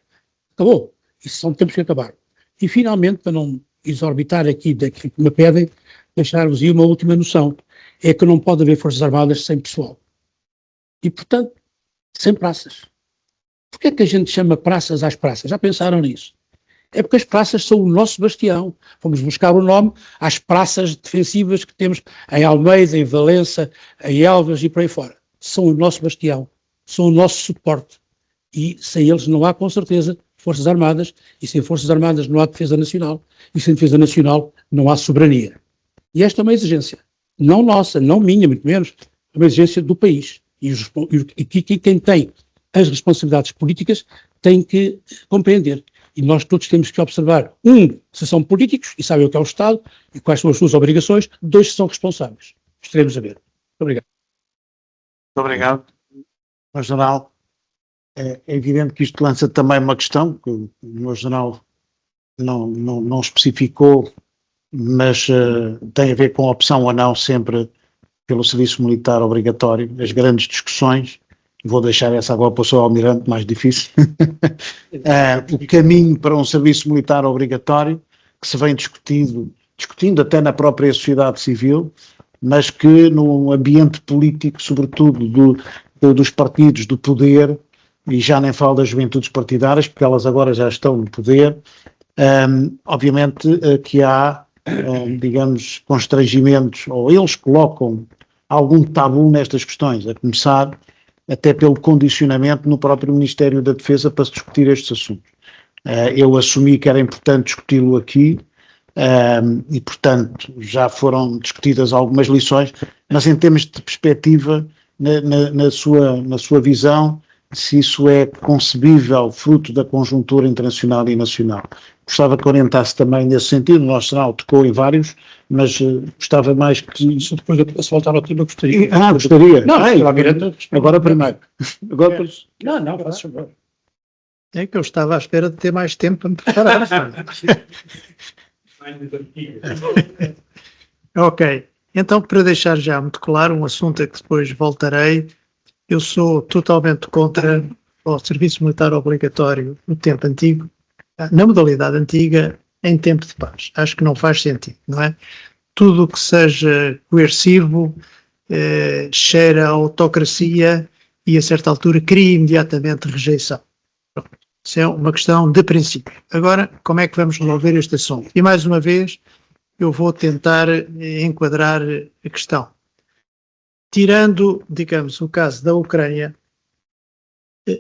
Acabou. Isso são tempos que acabaram. E, finalmente, para não exorbitar aqui daquilo que me pedem, deixar-vos aí uma última noção. É que não pode haver Forças Armadas sem pessoal. E, portanto, sem praças. Porquê é que a gente chama praças às praças? Já pensaram nisso? É porque as praças são o nosso bastião. Vamos buscar o nome às praças defensivas que temos em Almeida, em Valença, em Elvas e por aí fora. São o nosso bastião. São o nosso suporte. E sem eles não há, com certeza, Forças Armadas, e sem Forças Armadas não há defesa nacional, e sem defesa nacional não há soberania. E esta é uma exigência, não nossa, não minha, muito menos, é uma exigência do país. E quem tem as responsabilidades políticas tem que compreender. E nós todos temos que observar, se são políticos e sabem o que é o Estado e quais são as suas obrigações, 2, se são responsáveis. Estaremos a ver. Muito obrigado. Muito obrigado. Sr. General, é evidente que isto lança também uma questão, que o Sr. General não especificou, mas tem a ver com a opção ou não sempre pelo serviço militar obrigatório, as grandes discussões. Vou deixar essa agora para o Sr. Almirante, mais difícil. O caminho para um serviço militar obrigatório, que se vem discutindo até na própria sociedade civil, mas que no ambiente político, sobretudo dos partidos do poder, e já nem falo das juventudes partidárias, porque elas agora já estão no poder, Obviamente que há, digamos, constrangimentos, ou eles colocam algum tabu nestas questões, a começar até pelo condicionamento no próprio Ministério da Defesa para se discutir estes assuntos. Eu assumi que era importante discuti-lo aqui, e, portanto, já foram discutidas algumas lições, mas em termos de perspectiva, na sua visão, se isso é concebível, fruto da conjuntura internacional e nacional. Gostava que orientasse também nesse sentido, o nosso jornal tocou em vários, mas gostava mais que... Isso depois eu posso voltar ao tema, gostaria. Gostaria. Não, agora primeiro. Agora, Não, faz favor. É que eu estava à espera de ter mais tempo para me preparar. Ok, então para deixar já muito claro, um assunto a que depois voltarei, eu sou totalmente contra o serviço militar obrigatório no tempo antigo, na modalidade antiga, em tempo de paz. Acho que não faz sentido, não é? Tudo o que seja coercivo, cheira a autocracia e a certa altura cria imediatamente rejeição. Isso é uma questão de princípio. Agora, como é que vamos resolver este assunto? E mais uma vez, eu vou tentar enquadrar a questão. Tirando, digamos, o caso da Ucrânia,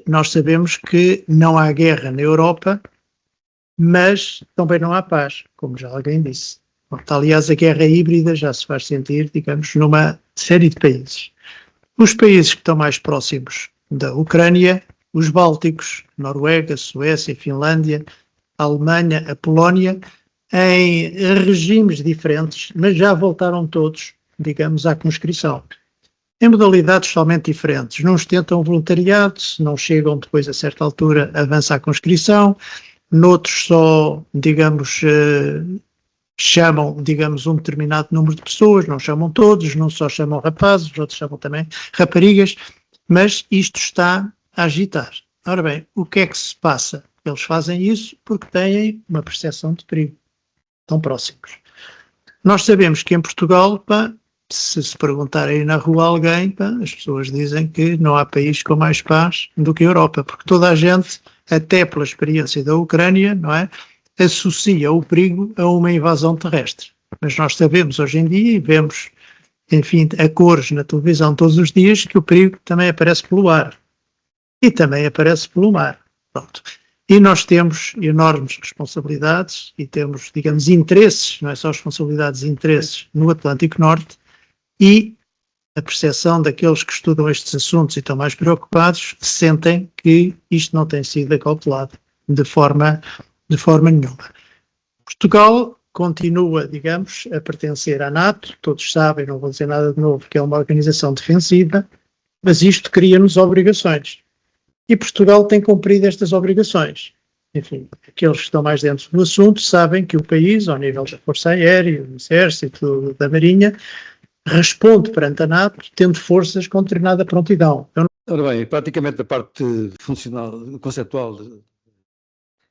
nós sabemos que não há guerra na Europa, mas também não há paz, como já alguém disse. Aliás, a guerra híbrida já se faz sentir, digamos, numa série de países. Os países que estão mais próximos da Ucrânia, os Bálticos, Noruega, Suécia, Finlândia, a Alemanha, a Polónia, em regimes diferentes, mas já voltaram todos, digamos, à conscrição. Em modalidades totalmente diferentes. Uns tentam voluntariado, se não chegam depois a certa altura, avança a conscrição. Noutros só, digamos, chamam, digamos, um determinado número de pessoas, não chamam todos, não só chamam rapazes, outros chamam também raparigas, mas isto está a agitar. Ora bem, o que é que se passa? Eles fazem isso porque têm uma percepção de perigo. Estão próximos. Nós sabemos que em Portugal, se perguntar aí na rua a alguém, as pessoas dizem que não há país com mais paz do que a Europa, porque toda a gente, até pela experiência da Ucrânia, não é, associa o perigo a uma invasão terrestre. Mas nós sabemos hoje em dia, e vemos, enfim, a cores na televisão todos os dias, que o perigo também aparece pelo ar. E também aparece pelo mar. Pronto. E nós temos enormes responsabilidades e temos, digamos, interesses, não é só responsabilidades, interesses no Atlântico Norte, e a percepção daqueles que estudam estes assuntos e estão mais preocupados sentem que isto não tem sido acautelado de forma nenhuma. Portugal continua, digamos, a pertencer à NATO, todos sabem, não vou dizer nada de novo, que é uma organização defensiva, mas isto cria-nos obrigações. E Portugal tem cumprido estas obrigações. Enfim, aqueles que estão mais dentro do assunto sabem que o país, ao nível da Força Aérea, do Exército, da Marinha, responde perante a NATO, tendo forças com determinada prontidão. Ora bem, praticamente a parte funcional, conceptual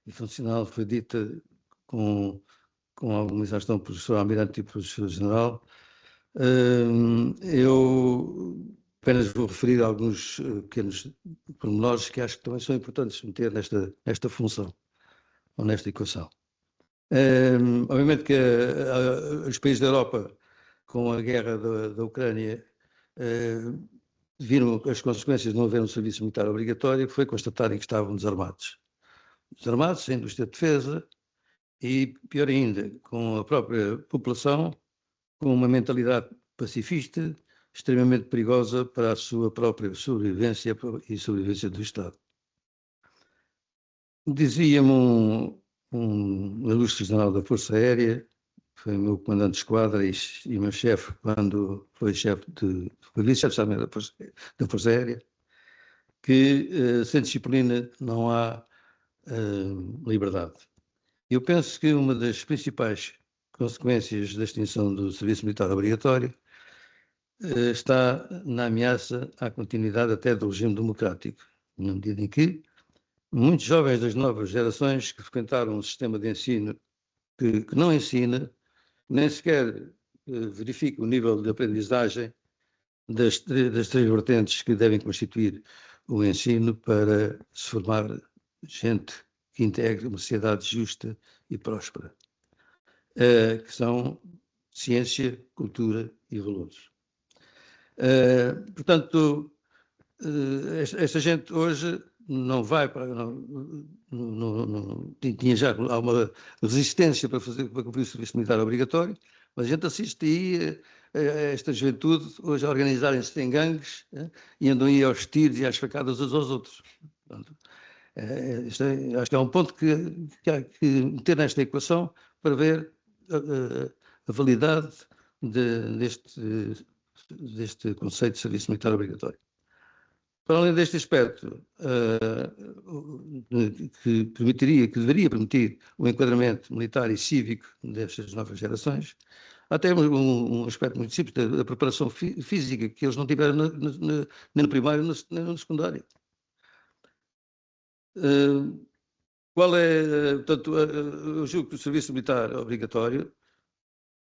e funcional foi dita com alguma exaustão pelo professor Almirante e pelo professor General. Eu apenas vou referir alguns pequenos pormenores que acho que também são importantes meter nesta função, ou nesta equação. Obviamente que os países da Europa, com a guerra da Ucrânia, viram as consequências de não haver um serviço militar obrigatório, que foi constatarem que estavam desarmados. Desarmados, sem indústria de defesa, e pior ainda, com a própria população, com uma mentalidade pacifista, extremamente perigosa para a sua própria sobrevivência e sobrevivência do Estado. Dizia-me um ilustre general da Força Aérea, foi meu comandante de esquadra e meu chefe quando foi vice-chefe da Força Aérea, que sem disciplina não há liberdade. Eu penso que uma das principais consequências da extinção do serviço militar obrigatório está na ameaça à continuidade até do regime democrático, na medida em que muitos jovens das novas gerações que frequentaram um sistema de ensino que não ensina, nem sequer verifica o nível de aprendizagem das três vertentes que devem constituir o ensino para se formar gente que integre uma sociedade justa e próspera, que são ciência, cultura e valores. Portanto, esta gente hoje não vai para... tinha já alguma resistência para cumprir o serviço militar obrigatório, mas a gente assiste aí a esta juventude hoje a organizarem-se em gangues e andam aí aos tiros e às facadas uns aos outros. Portanto, acho que é um ponto que há que meter nesta equação para ver a validade deste conceito de serviço militar obrigatório. Para além deste aspecto, que deveria permitir o enquadramento militar e cívico destas novas gerações, há até um aspecto muito simples da preparação física que eles não tiveram nem no primário nem no secundário. Portanto, eu julgo que o serviço militar obrigatório,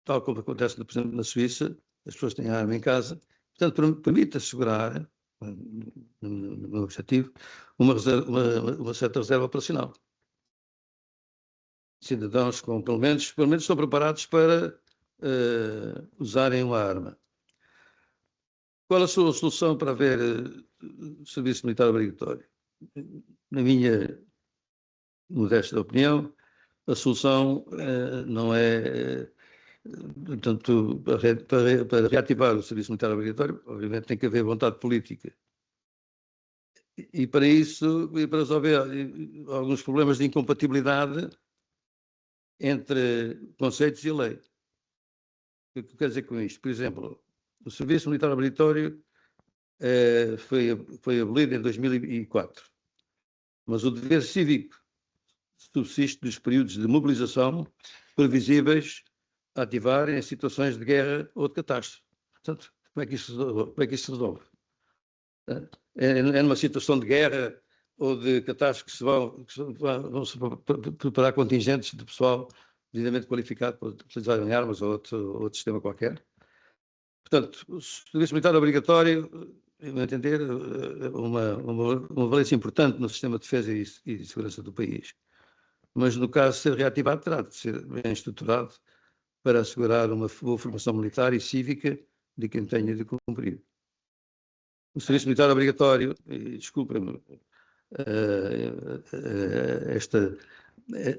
tal como acontece, por exemplo, na Suíça, as pessoas têm arma em casa, portanto, permite assegurar, no meu objetivo, uma certa reserva operacional. Cidadãos com, pelo menos estão preparados para usarem uma arma. Qual a sua solução para haver serviço militar obrigatório? Na minha modesta opinião, a solução não é... Portanto, para reativar o serviço militar obrigatório, obviamente tem que haver vontade política. E para isso, e para resolver alguns problemas de incompatibilidade entre conceitos e lei. O que quer dizer com isto? Por exemplo, o serviço militar obrigatório foi abolido em 2004, mas o dever cívico subsiste dos períodos de mobilização previsíveis a ativar em situações de guerra ou de catástrofe. Portanto, como é que isso se resolve? É numa situação de guerra ou de catástrofe que vão se preparar contingentes de pessoal devidamente qualificado para utilizarem armas ou outro sistema qualquer. Portanto, o serviço militar obrigatório, a meu entender, uma valência importante no sistema de defesa e de segurança do país. Mas no caso de ser reativado, terá de ser bem estruturado para assegurar uma boa formação militar e cívica de quem tenha de cumprir. O serviço militar obrigatório, desculpem-me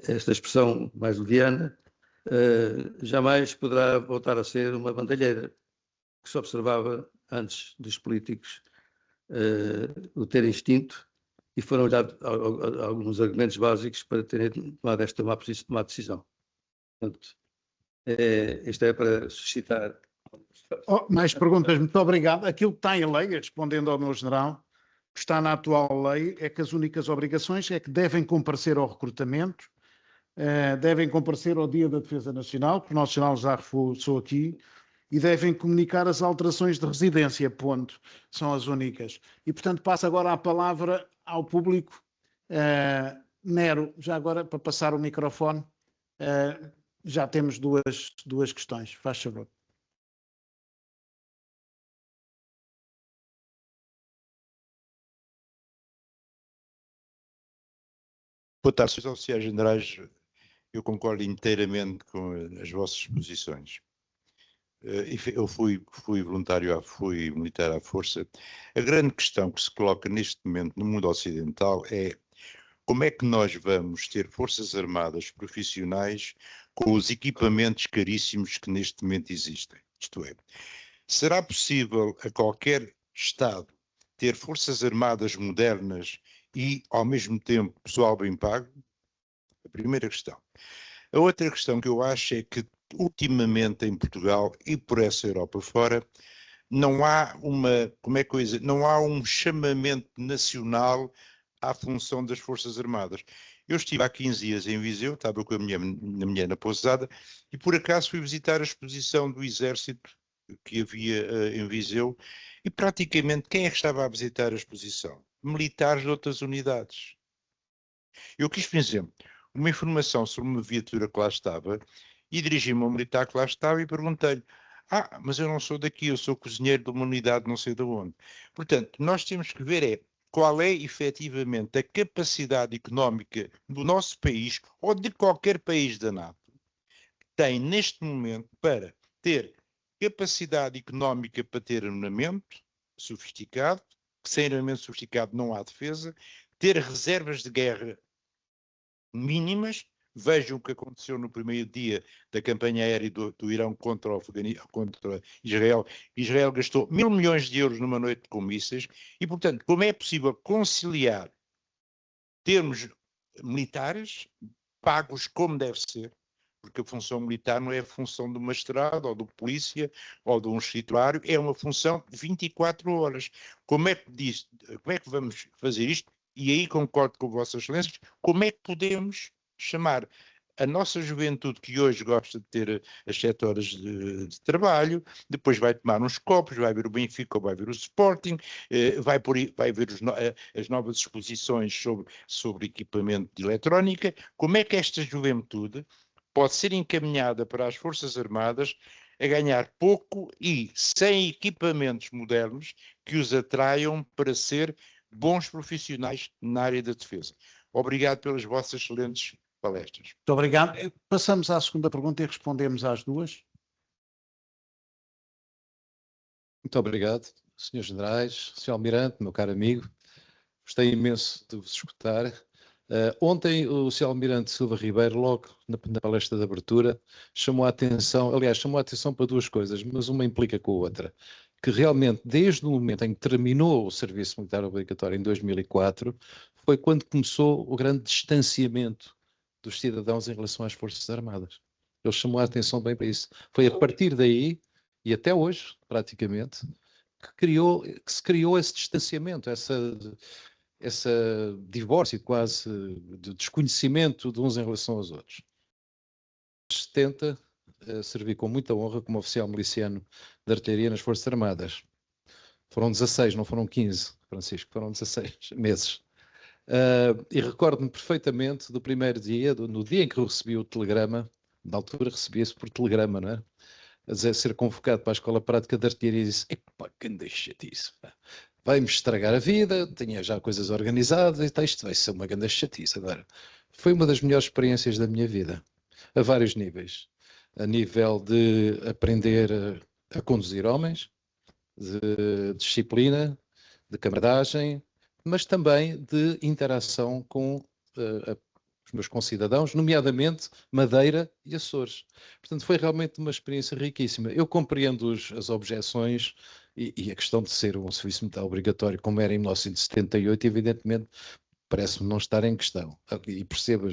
esta expressão mais leviana, jamais poderá voltar a ser uma bandalheira que se observava antes dos políticos o terem extinto e foram dados alguns argumentos básicos para terem tomado esta má decisão. Portanto, isto é para suscitar... Mais perguntas, muito obrigado. Aquilo que está em lei, respondendo ao meu general, que está na atual lei, é que as únicas obrigações é que devem comparecer ao recrutamento, devem comparecer ao Dia da Defesa Nacional, que o nosso general já reforçou aqui, e devem comunicar as alterações de residência, ponto. São as únicas. E, portanto, passo agora a palavra ao público. Nero, já agora, para passar o microfone, já temos duas questões. Faz favor. Boa tarde, Srs. Oficiais Generais. Eu concordo inteiramente com as vossas posições. Eu fui voluntário, fui militar à força. A grande questão que se coloca neste momento no mundo ocidental é como é que nós vamos ter forças armadas profissionais com os equipamentos caríssimos que neste momento existem. Isto é, será possível a qualquer Estado ter forças armadas modernas e, ao mesmo tempo, pessoal bem pago? A primeira questão. A outra questão que eu acho é que, ultimamente, em Portugal e por essa Europa fora, não há não há um chamamento nacional à função das Forças Armadas. Eu estive há 15 dias em Viseu, estava com a minha mulher na pousada, e por acaso fui visitar a exposição do Exército que havia em Viseu, e praticamente quem é que estava a visitar a exposição? Militares de outras unidades. Eu quis, por exemplo, uma informação sobre uma viatura que lá estava, e dirigi-me a um militar que lá estava e perguntei-lhe: mas eu não sou daqui, eu sou cozinheiro de uma unidade não sei de onde. Portanto, nós temos que ver qual é efetivamente a capacidade económica do nosso país ou de qualquer país da NATO tem neste momento para ter capacidade económica para ter armamento sofisticado, que sem armamento sofisticado não há defesa, ter reservas de guerra mínimas. Vejam o que aconteceu no primeiro dia da campanha aérea do Irão contra Israel. Israel gastou 1.000 milhões de euros numa noite com mísseis e, portanto, como é possível conciliar termos militares pagos como deve ser, porque a função militar não é a função do magistrado ou do polícia ou de um escriturário, é uma função de 24 horas. Como é que vamos fazer isto? E aí concordo com Vossas Excelências, como é que podemos chamar a nossa juventude, que hoje gosta de ter as 7 horas de trabalho, depois vai tomar uns copos, vai ver o Benfica ou vai ver o Sporting, vai ver as novas exposições sobre equipamento de eletrónica. Como é que esta juventude pode ser encaminhada para as Forças Armadas a ganhar pouco e sem equipamentos modernos que os atraiam para ser bons profissionais na área da defesa? Obrigado pelas vossas excelentes palestras. Muito obrigado. Passamos à segunda pergunta e respondemos às duas. Muito obrigado, Sr. Generais, Sr. Almirante, meu caro amigo. Gostei imenso de vos escutar. Ontem o Sr. Almirante Silva Ribeiro, logo na palestra de abertura, chamou a atenção para duas coisas, mas uma implica com a outra. Que realmente, desde o momento em que terminou o serviço militar obrigatório em 2004, foi quando começou o grande distanciamento dos cidadãos em relação às Forças Armadas. Ele chamou a atenção bem para isso. Foi a partir daí, e até hoje, praticamente, que se criou esse distanciamento, esse divórcio quase de desconhecimento de uns em relação aos outros. Em 70, servi com muita honra como oficial miliciano de artilharia nas Forças Armadas. Foram 16, não foram 15, Francisco, foram 16 meses. E recordo-me perfeitamente do primeiro dia, no dia em que eu recebi o telegrama, na altura recebia-se por telegrama, não é? A ser convocado para a Escola Prática de Artilharia e disse: epá, que chatice, vai-me estragar a vida, tinha já coisas organizadas e isto vai ser uma grande chatice agora. Foi uma das melhores experiências da minha vida, a vários níveis. A nível de aprender a conduzir homens, de disciplina, de camaradagem, mas também de interação com os meus concidadãos, nomeadamente Madeira e Açores. Portanto, foi realmente uma experiência riquíssima. Eu compreendo as objeções e a questão de ser um serviço militar obrigatório, como era em 1978, evidentemente, parece-me não estar em questão. E percebo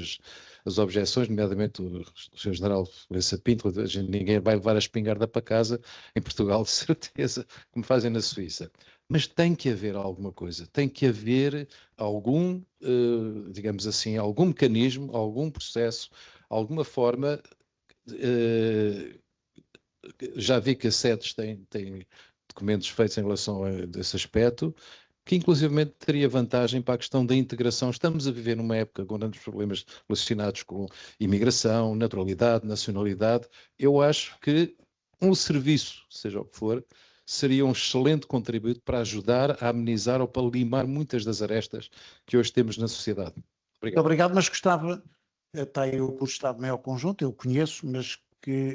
as objeções, nomeadamente o Sr. General Lourenço Pinto, ninguém vai levar a espingarda para casa, em Portugal, de certeza, como fazem na Suíça. Mas tem que haver alguma coisa, tem que haver algum, digamos assim, algum mecanismo, algum processo, alguma forma. Já vi que a SEDES tem documentos feitos em relação a esse aspecto, que inclusivamente teria vantagem para a questão da integração. Estamos a viver numa época com grandes problemas relacionados com imigração, naturalidade, nacionalidade. Eu acho que um serviço, seja o que for, seria um excelente contributo para ajudar a amenizar ou para limar muitas das arestas que hoje temos na sociedade. Obrigado. Muito obrigado, mas gostava, está aí o curso de Estado-Maior Conjunto, eu conheço, mas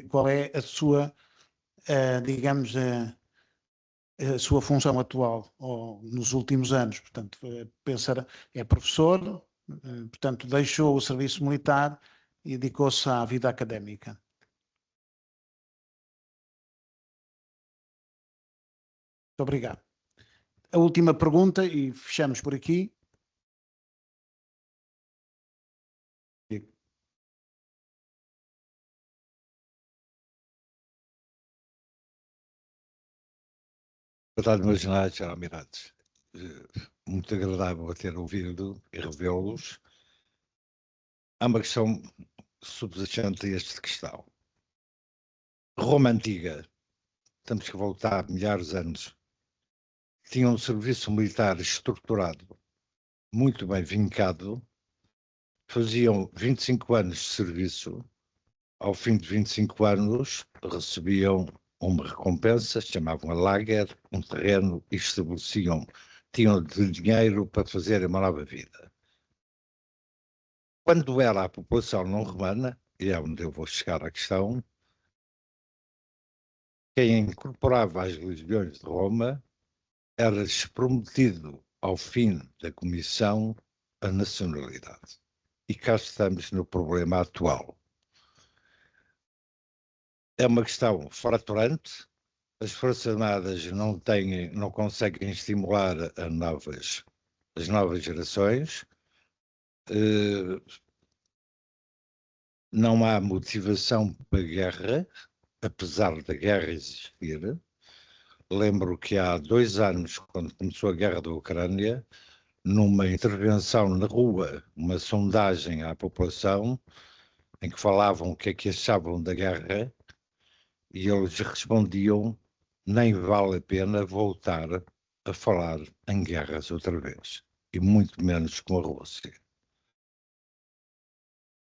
qual é a sua, digamos, a sua função atual ou nos últimos anos? Portanto, pensar, é professor, portanto, deixou o serviço militar e dedicou-se à vida académica. Muito obrigado. A última pergunta, e fechamos por aqui. Boa tarde, meus generais e almirados. Muito agradável ter ouvido e revê-los. Há uma questão subjacente a esta questão. Roma Antiga, temos que voltar milhares de anos, tinha um serviço militar estruturado, muito bem vincado, faziam 25 anos de serviço, ao fim de 25 anos recebiam uma recompensa, chamavam a lager, um terreno, e estabeleciam tinham de dinheiro para fazer uma nova vida. Quando era a população não romana, e é onde eu vou chegar à questão, quem incorporava as legiões de Roma era-lhes prometido ao fim da comissão a nacionalidade. E cá estamos no problema atual. É uma questão fraturante, as Forças Armadas não conseguem estimular as novas gerações, não há motivação para a guerra, apesar da guerra existir. Lembro que há 2 anos, quando começou a guerra da Ucrânia, numa intervenção na rua, uma sondagem à população, em que falavam o que é que achavam da guerra, e eles respondiam: nem vale a pena voltar a falar em guerras outra vez, e muito menos com a Rússia.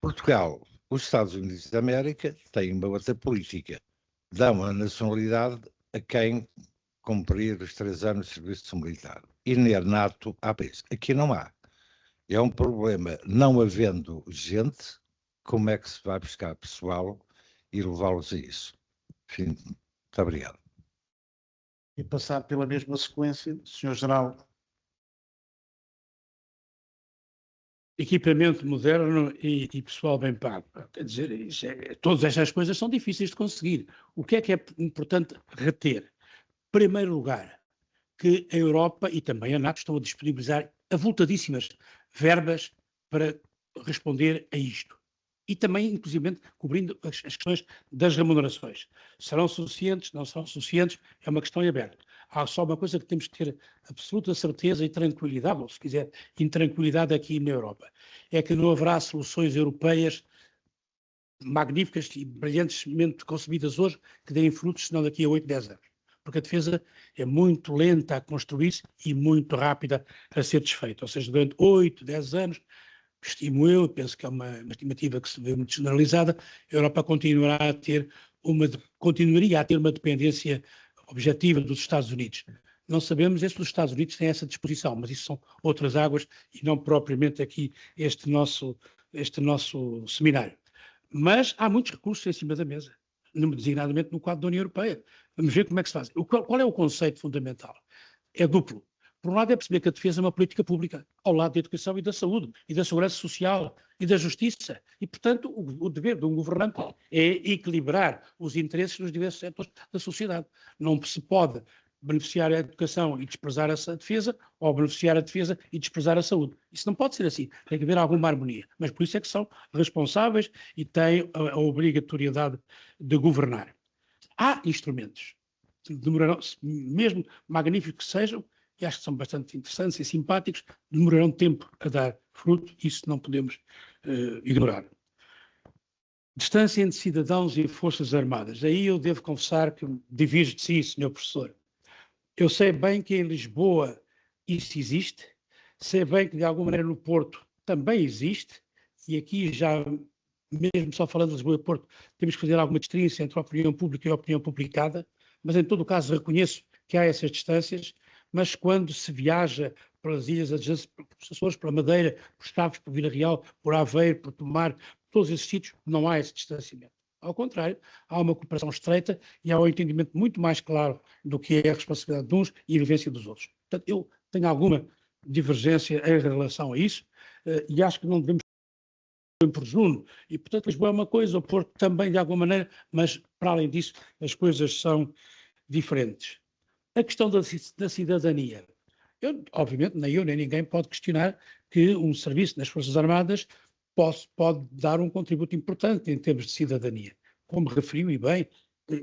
Portugal, os Estados Unidos da América têm uma outra política. Dão a nacionalidade a quem cumprir os 3 anos de serviço militar. E na NATO há países. Aqui não há. É um problema, não havendo gente, como é que se vai buscar pessoal e levá-los a isso? Enfim, muito obrigado. E passar pela mesma sequência, Sr. General. Equipamento moderno e pessoal bem pago. Quer dizer, todas estas coisas são difíceis de conseguir. O que é importante reter? Em primeiro lugar, que a Europa e também a NATO estão a disponibilizar avultadíssimas verbas para responder a isto. E também, inclusive, cobrindo as questões das remunerações. Serão suficientes, não serão suficientes, é uma questão em aberto. Há só uma coisa que temos que ter absoluta certeza e tranquilidade, ou se quiser, intranquilidade aqui na Europa, é que não haverá soluções europeias magníficas e brilhantemente concebidas hoje que deem frutos, senão daqui a 8, 10 anos. Porque a defesa é muito lenta a construir-se e muito rápida a ser desfeita. Ou seja, durante 8, 10 anos, estimo eu, penso que é uma estimativa que se vê muito generalizada, a Europa continuaria a ter uma dependência objetiva dos Estados Unidos. Não sabemos se os Estados Unidos têm essa disposição, mas isso são outras águas e não propriamente aqui este nosso seminário. Mas há muitos recursos em cima da mesa, designadamente no quadro da União Europeia. Vamos ver como é que se faz. Qual é o conceito fundamental? É duplo. Por um lado é perceber que a defesa é uma política pública, ao lado da educação e da saúde, e da segurança social, e da justiça. E, portanto, o dever de um governante é equilibrar os interesses nos diversos setores da sociedade. Não se pode beneficiar a educação e desprezar a defesa, ou beneficiar a defesa e desprezar a saúde. Isso não pode ser assim. Tem que haver alguma harmonia. Mas por isso é que são responsáveis e têm a obrigatoriedade de governar. Há instrumentos, mesmo magníficos que sejam, e acho que são bastante interessantes e simpáticos, demorarão tempo a dar fruto, isso não podemos ignorar. Distância entre cidadãos e forças armadas. Aí eu devo confessar que divirjo de si, Sr. Professor. Eu sei bem que em Lisboa isso existe, sei bem que de alguma maneira no Porto também existe, e aqui já, mesmo só falando de Lisboa e Porto, temos que fazer alguma distinção entre a opinião pública e a opinião publicada, mas em todo o caso reconheço que há essas distâncias, mas quando se viaja pelas ilhas adjacentes, por Açores, pela Madeira, por Chaves, por Vila Real, por Aveiro, por Tomar, por todos esses sítios, não há esse distanciamento. Ao contrário, há uma cooperação estreita e há um entendimento muito mais claro do que é a responsabilidade de uns e a vivência dos outros. Portanto, eu tenho alguma divergência em relação a isso e acho que não devemos em presumo. E, portanto, Lisboa é uma coisa, o Porto também de alguma maneira, mas, para além disso, as coisas são diferentes. A questão da cidadania. Obviamente, nem eu nem ninguém pode questionar que um serviço nas Forças Armadas pode dar um contributo importante em termos de cidadania. Como referiu e bem,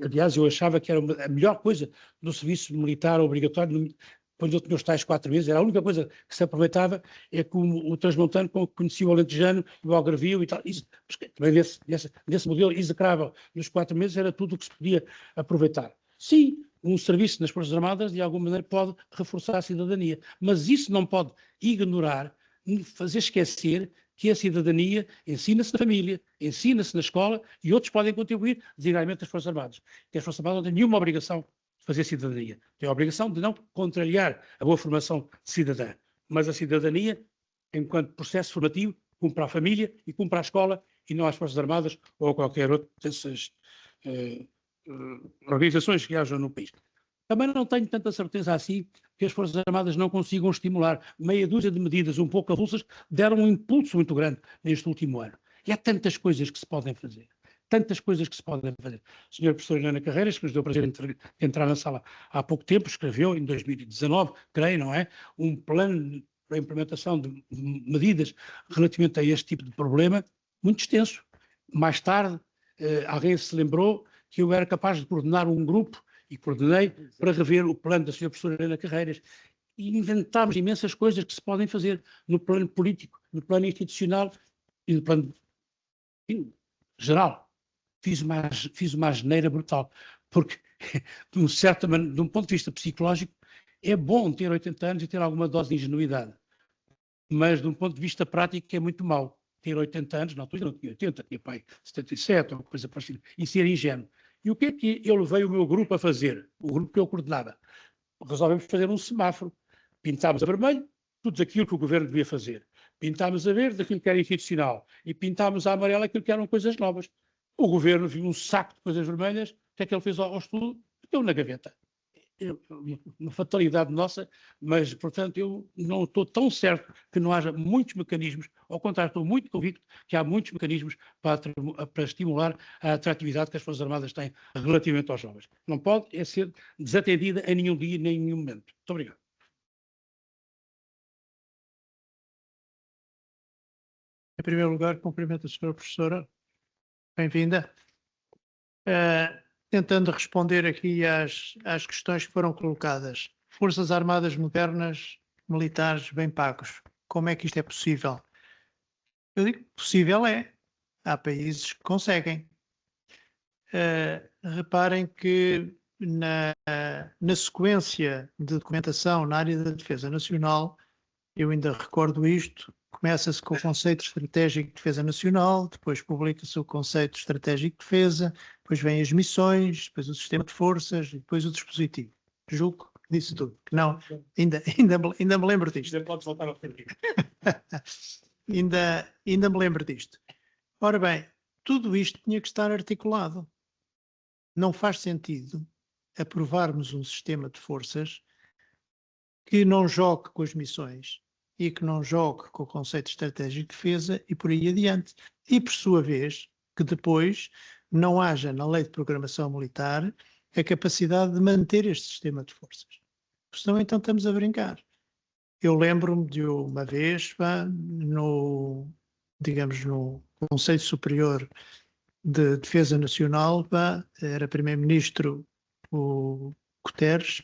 aliás, eu achava que era a melhor coisa do serviço militar obrigatório, quando eu tinha os tais 4 meses, era a única coisa que se aproveitava, é que o transmontano conhecia o alentejano, o algarvio e tal. Isso, também desse modelo execrável dos 4 meses era tudo o que se podia aproveitar. Sim, um serviço nas Forças Armadas, de alguma maneira, pode reforçar a cidadania, mas isso não pode ignorar, fazer esquecer que a cidadania ensina-se na família, ensina-se na escola e outros podem contribuir, designadamente as Forças Armadas. Que as Forças Armadas não têm nenhuma obrigação de fazer cidadania. Tem a obrigação de não contrariar a boa formação cidadã. Mas a cidadania, enquanto processo formativo, cumpre à família e cumpre à escola e não às Forças Armadas ou a qualquer outra dessas organizações que hajam no país. Também não tenho tanta certeza assim que as Forças Armadas não consigam estimular. Meia dúzia de medidas um pouco avulsas deram um impulso muito grande neste último ano. E há tantas coisas que se podem fazer. Tantas coisas que se podem fazer. A senhora professora Helena Carreiras, que nos deu o prazer de entrar na sala há pouco tempo, escreveu em 2019, creio, não é? Um plano para a implementação de medidas relativamente a este tipo de problema, muito extenso. Mais tarde, alguém se lembrou que eu era capaz de coordenar um grupo, e coordenei, para rever o plano da senhora professora Helena Carreiras. E inventámos imensas coisas que se podem fazer no plano político, no plano institucional e no plano geral. Fiz uma asneira brutal, porque, de um ponto de vista psicológico, é bom ter 80 anos e ter alguma dose de ingenuidade, mas, de um ponto de vista prático, é muito mau. Ter 80 anos, não tinha 80, tinha pai 77, ou coisa parecida, e ser ingênuo. E o que é que eu levei o meu grupo a fazer? O grupo que eu coordenava. Resolvemos fazer um semáforo. Pintámos a vermelho tudo aquilo que o governo devia fazer. Pintámos a verde aquilo que era institucional. E pintámos a amarelo aquilo que eram coisas novas. O governo viu um saco de coisas vermelhas. O que é que ele fez ao estudo? Deu na gaveta. Uma fatalidade nossa, mas, portanto, eu não estou tão certo que não haja muitos mecanismos, ao contrário, estou muito convicto que há muitos mecanismos para estimular a atratividade que as Forças Armadas têm relativamente aos jovens. Não pode ser desatendida em nenhum dia, nem em nenhum momento. Muito obrigado. Em primeiro lugar, cumprimento a senhora professora. Bem-vinda. Tentando responder aqui às questões que foram colocadas. Forças Armadas modernas, militares bem pagos. Como é que isto é possível? Eu digo que possível é. Há países que conseguem. Reparem que na sequência de documentação na área da defesa nacional, eu ainda recordo isto, começa-se com o conceito estratégico de defesa nacional, depois publica-se o conceito estratégico de defesa, depois vêm as missões, depois o sistema de forças e depois o dispositivo. Julgo que disse tudo. Não, ainda me lembro disto. Já podes voltar ao repetir. ainda me lembro disto. Ora bem, tudo isto tinha que estar articulado. Não faz sentido aprovarmos um sistema de forças que não jogue com as missões e que não jogue com o conceito estratégico de defesa e por aí adiante. E, por sua vez, que depois não haja na lei de programação militar a capacidade de manter este sistema de forças. Senão, então, estamos a brincar. Eu lembro-me de uma vez, no Conselho Superior de Defesa Nacional, era primeiro-ministro o Guterres,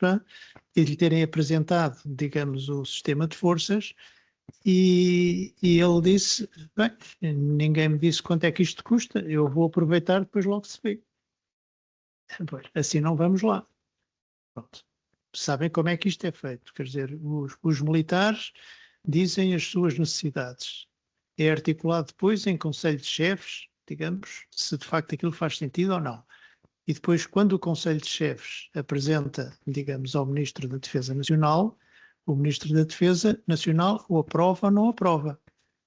e lhe terem apresentado, digamos, o sistema de forças, e ele disse, bem, ninguém me disse quanto é que isto custa, eu vou aproveitar, depois logo se vê. Pois, assim não vamos lá. Pronto. Sabem como é que isto é feito, quer dizer, os militares dizem as suas necessidades. É articulado depois em conselho de chefes, digamos, se de facto aquilo faz sentido ou não. E depois, quando o Conselho de Chefes apresenta, digamos, ao Ministro da Defesa Nacional, o Ministro da Defesa Nacional o aprova ou não aprova.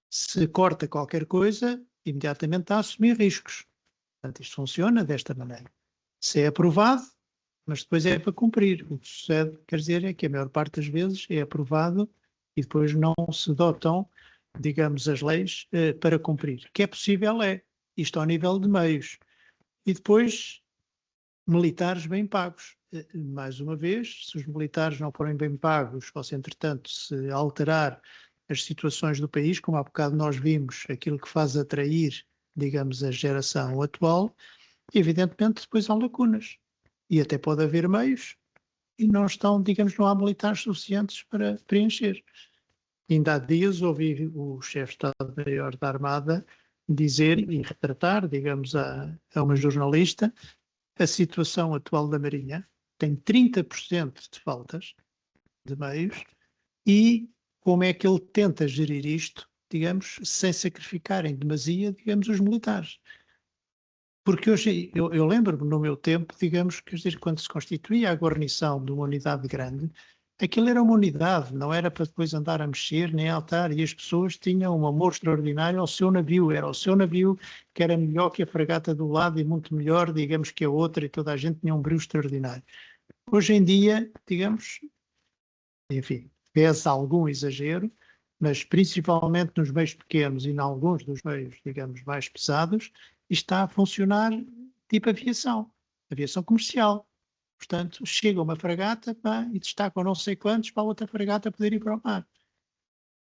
Se corta qualquer coisa, imediatamente está a assumir riscos. Portanto, isto funciona desta maneira. Se é aprovado, mas depois é para cumprir. O que sucede, quer dizer, é que a maior parte das vezes é aprovado e depois não se dotam, digamos, as leis para cumprir. Que é possível é. Isto ao nível de meios. E depois, militares bem pagos. Mais uma vez, se os militares não forem bem pagos, ou se entretanto se alterar as situações do país, como há bocado nós vimos, aquilo que faz atrair, digamos, a geração atual, evidentemente depois há lacunas. E até pode haver meios e não estão, digamos, não há militares suficientes para preencher. Ainda há dias ouvi o chefe de Estado-Maior da Armada dizer e retratar, digamos, a uma jornalista, a situação atual da Marinha tem 30% de faltas de meios e como é que ele tenta gerir isto, digamos, sem sacrificar em demasia, digamos, os militares. Porque hoje, eu lembro-me no meu tempo, digamos, quer dizer, quando se constituía a guarnição de uma unidade grande, aquilo era uma unidade, não era para depois andar a mexer nem a altar, e as pessoas tinham um amor extraordinário ao seu navio, era o seu navio que era melhor que a fragata do lado e muito melhor, digamos, que a outra, e toda a gente tinha um brilho extraordinário. Hoje em dia, digamos, enfim, pesa algum exagero, mas principalmente nos meios pequenos e em alguns dos meios, digamos, mais pesados, está a funcionar tipo aviação comercial. Portanto, chega uma fragata, pá, e destacam não sei quantos para a outra fragata poder ir para o mar.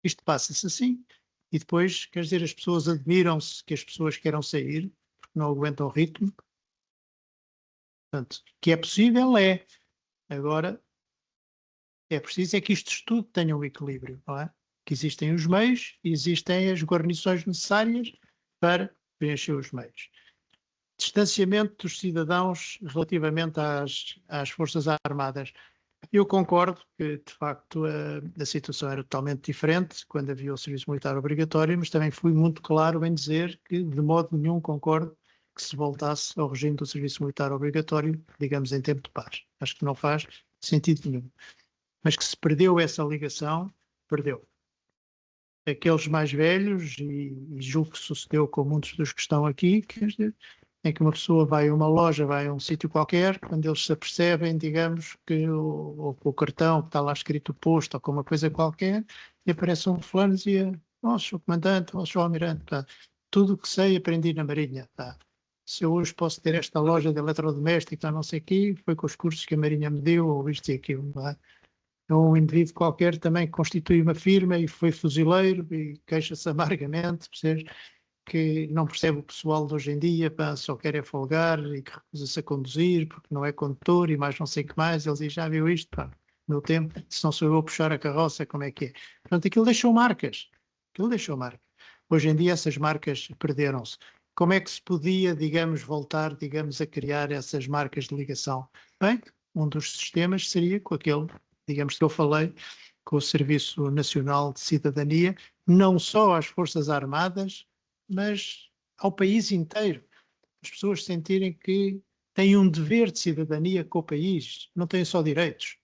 Isto passa-se assim. E depois, quer dizer, as pessoas admiram-se que as pessoas queiram sair, porque não aguentam o ritmo. Portanto, que é possível, é. Agora, é preciso é que isto tudo tenha um equilíbrio, não é? Que existem os meios e existem as guarnições necessárias para preencher os meios. Distanciamento dos cidadãos relativamente às Forças Armadas. Eu concordo que, de facto, a situação era totalmente diferente quando havia o serviço militar obrigatório, mas também fui muito claro em dizer que, de modo nenhum, concordo que se voltasse ao regime do serviço militar obrigatório, digamos, em tempo de paz. Acho que não faz sentido nenhum. Mas que se perdeu essa ligação, perdeu. Aqueles mais velhos, e julgo que sucedeu com muitos dos que estão aqui, quer dizer, em que uma pessoa vai a uma loja, vai a um sítio qualquer, quando eles se apercebem, digamos, que o cartão que está lá escrito posto ou com uma coisa qualquer, e aparece um fulano e dizia, ó, Sr. Comandante, ó, Sr. Almirante, tá, tudo o que sei aprendi na Marinha. Tá. Se eu hoje posso ter esta loja de eletrodomésticos, não sei o quê, foi com os cursos que a Marinha me deu, ou isto e aquilo. Tá. Um indivíduo qualquer também constitui uma firma e foi fuzileiro e queixa-se amargamente, percebes? Que não percebe o pessoal de hoje em dia, pá, só quer é folgar e que recusa-se a conduzir porque não é condutor e mais não sei o que mais. Ele diz, já viu isto, pá, no meu tempo, se não sou eu a puxar a carroça, como é que é? Portanto, aquilo deixou marcas. Hoje em dia essas marcas perderam-se. Como é que se podia, digamos, voltar, digamos, a criar essas marcas de ligação? Bem, um dos sistemas seria com aquele, digamos, que eu falei, com o Serviço Nacional de Cidadania, não só às Forças Armadas, mas ao país inteiro. As pessoas sentirem que têm um dever de cidadania com o país, não têm só direitos.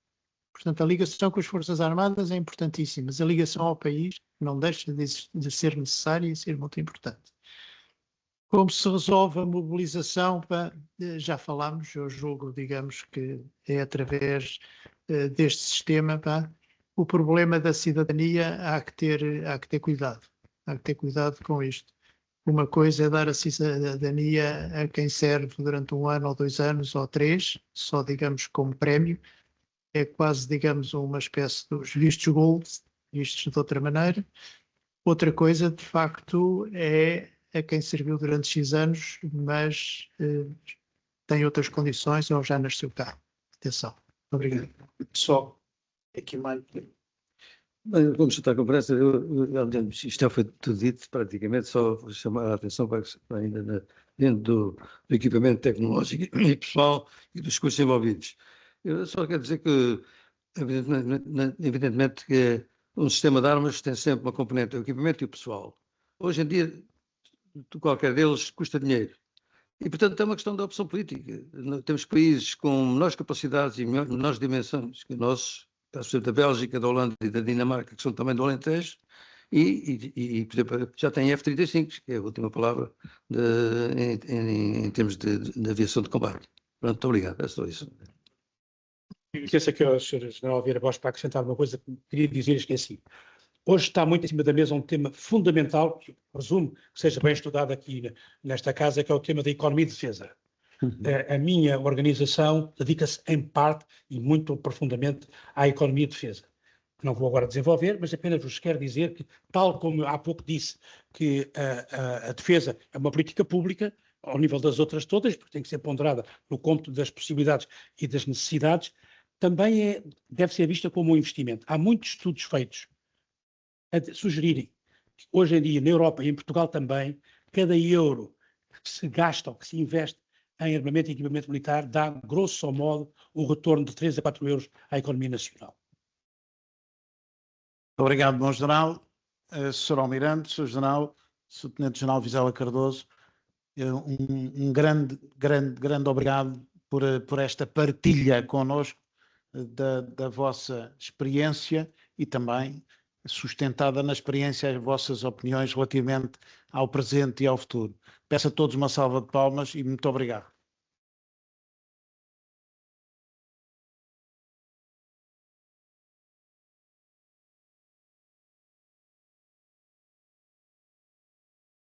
Portanto, a ligação com as Forças Armadas é importantíssima, mas a ligação ao país não deixa de ser necessária e ser muito importante. Como se resolve a mobilização? Já falámos, eu julgo, digamos, que é através deste sistema. O problema da cidadania há que ter cuidado. Há que ter cuidado com isto. Uma coisa é dar a cidadania a quem serve durante 1 ano ou 2 anos ou 3, só, digamos, como prémio. É quase, digamos, uma espécie dos vistos gold, vistos de outra maneira. Outra coisa, de facto, é a quem serviu durante X anos, mas tem outras condições ou já nasceu cá. Atenção. Obrigado. Só aqui mais. Bem, vamos chutar a conversa. Isto já foi tudo dito, praticamente, só vou chamar a atenção para ainda dentro do equipamento tecnológico e pessoal e dos custos envolvidos. Eu só quero dizer que, evidentemente, que um sistema de armas tem sempre uma componente, o equipamento e o pessoal. Hoje em dia, qualquer deles custa dinheiro. E, portanto, é uma questão da opção política. Temos países com menores capacidades e menores dimensões que nós, por exemplo, da Bélgica, da Holanda e da Dinamarca, que são também do Alentejo, e por exemplo, já tem F-35, que é a última palavra em termos de aviação de combate. Pronto, muito obrigado. É só isso. Licença que o Sr. General Vieira Borges para acrescentar uma coisa que queria dizer e esqueci. Hoje está muito em cima da mesa um tema fundamental, que eu presumo que seja bem estudado aqui nesta casa, que é o tema da economia e defesa. A minha organização dedica-se em parte e muito profundamente à economia e defesa. Não vou agora desenvolver, mas apenas vos quero dizer que, tal como há pouco disse, que a defesa é uma política pública, ao nível das outras todas, porque tem que ser ponderada no cômputo das possibilidades e das necessidades, também deve ser vista como um investimento. Há muitos estudos feitos a sugerirem que hoje em dia, na Europa e em Portugal também, cada euro que se gasta ou que se investe em armamento e equipamento militar dá, grosso modo, um retorno de 3 a 4 euros à economia nacional. Obrigado, bom General. Sr. Almirante, Sr. General, Sr. Tenente-General Vizela Cardoso, Um grande obrigado por esta partilha connosco da vossa experiência e também sustentada na experiência as vossas opiniões relativamente ao presente e ao futuro. Peço a todos uma salva de palmas e muito obrigado.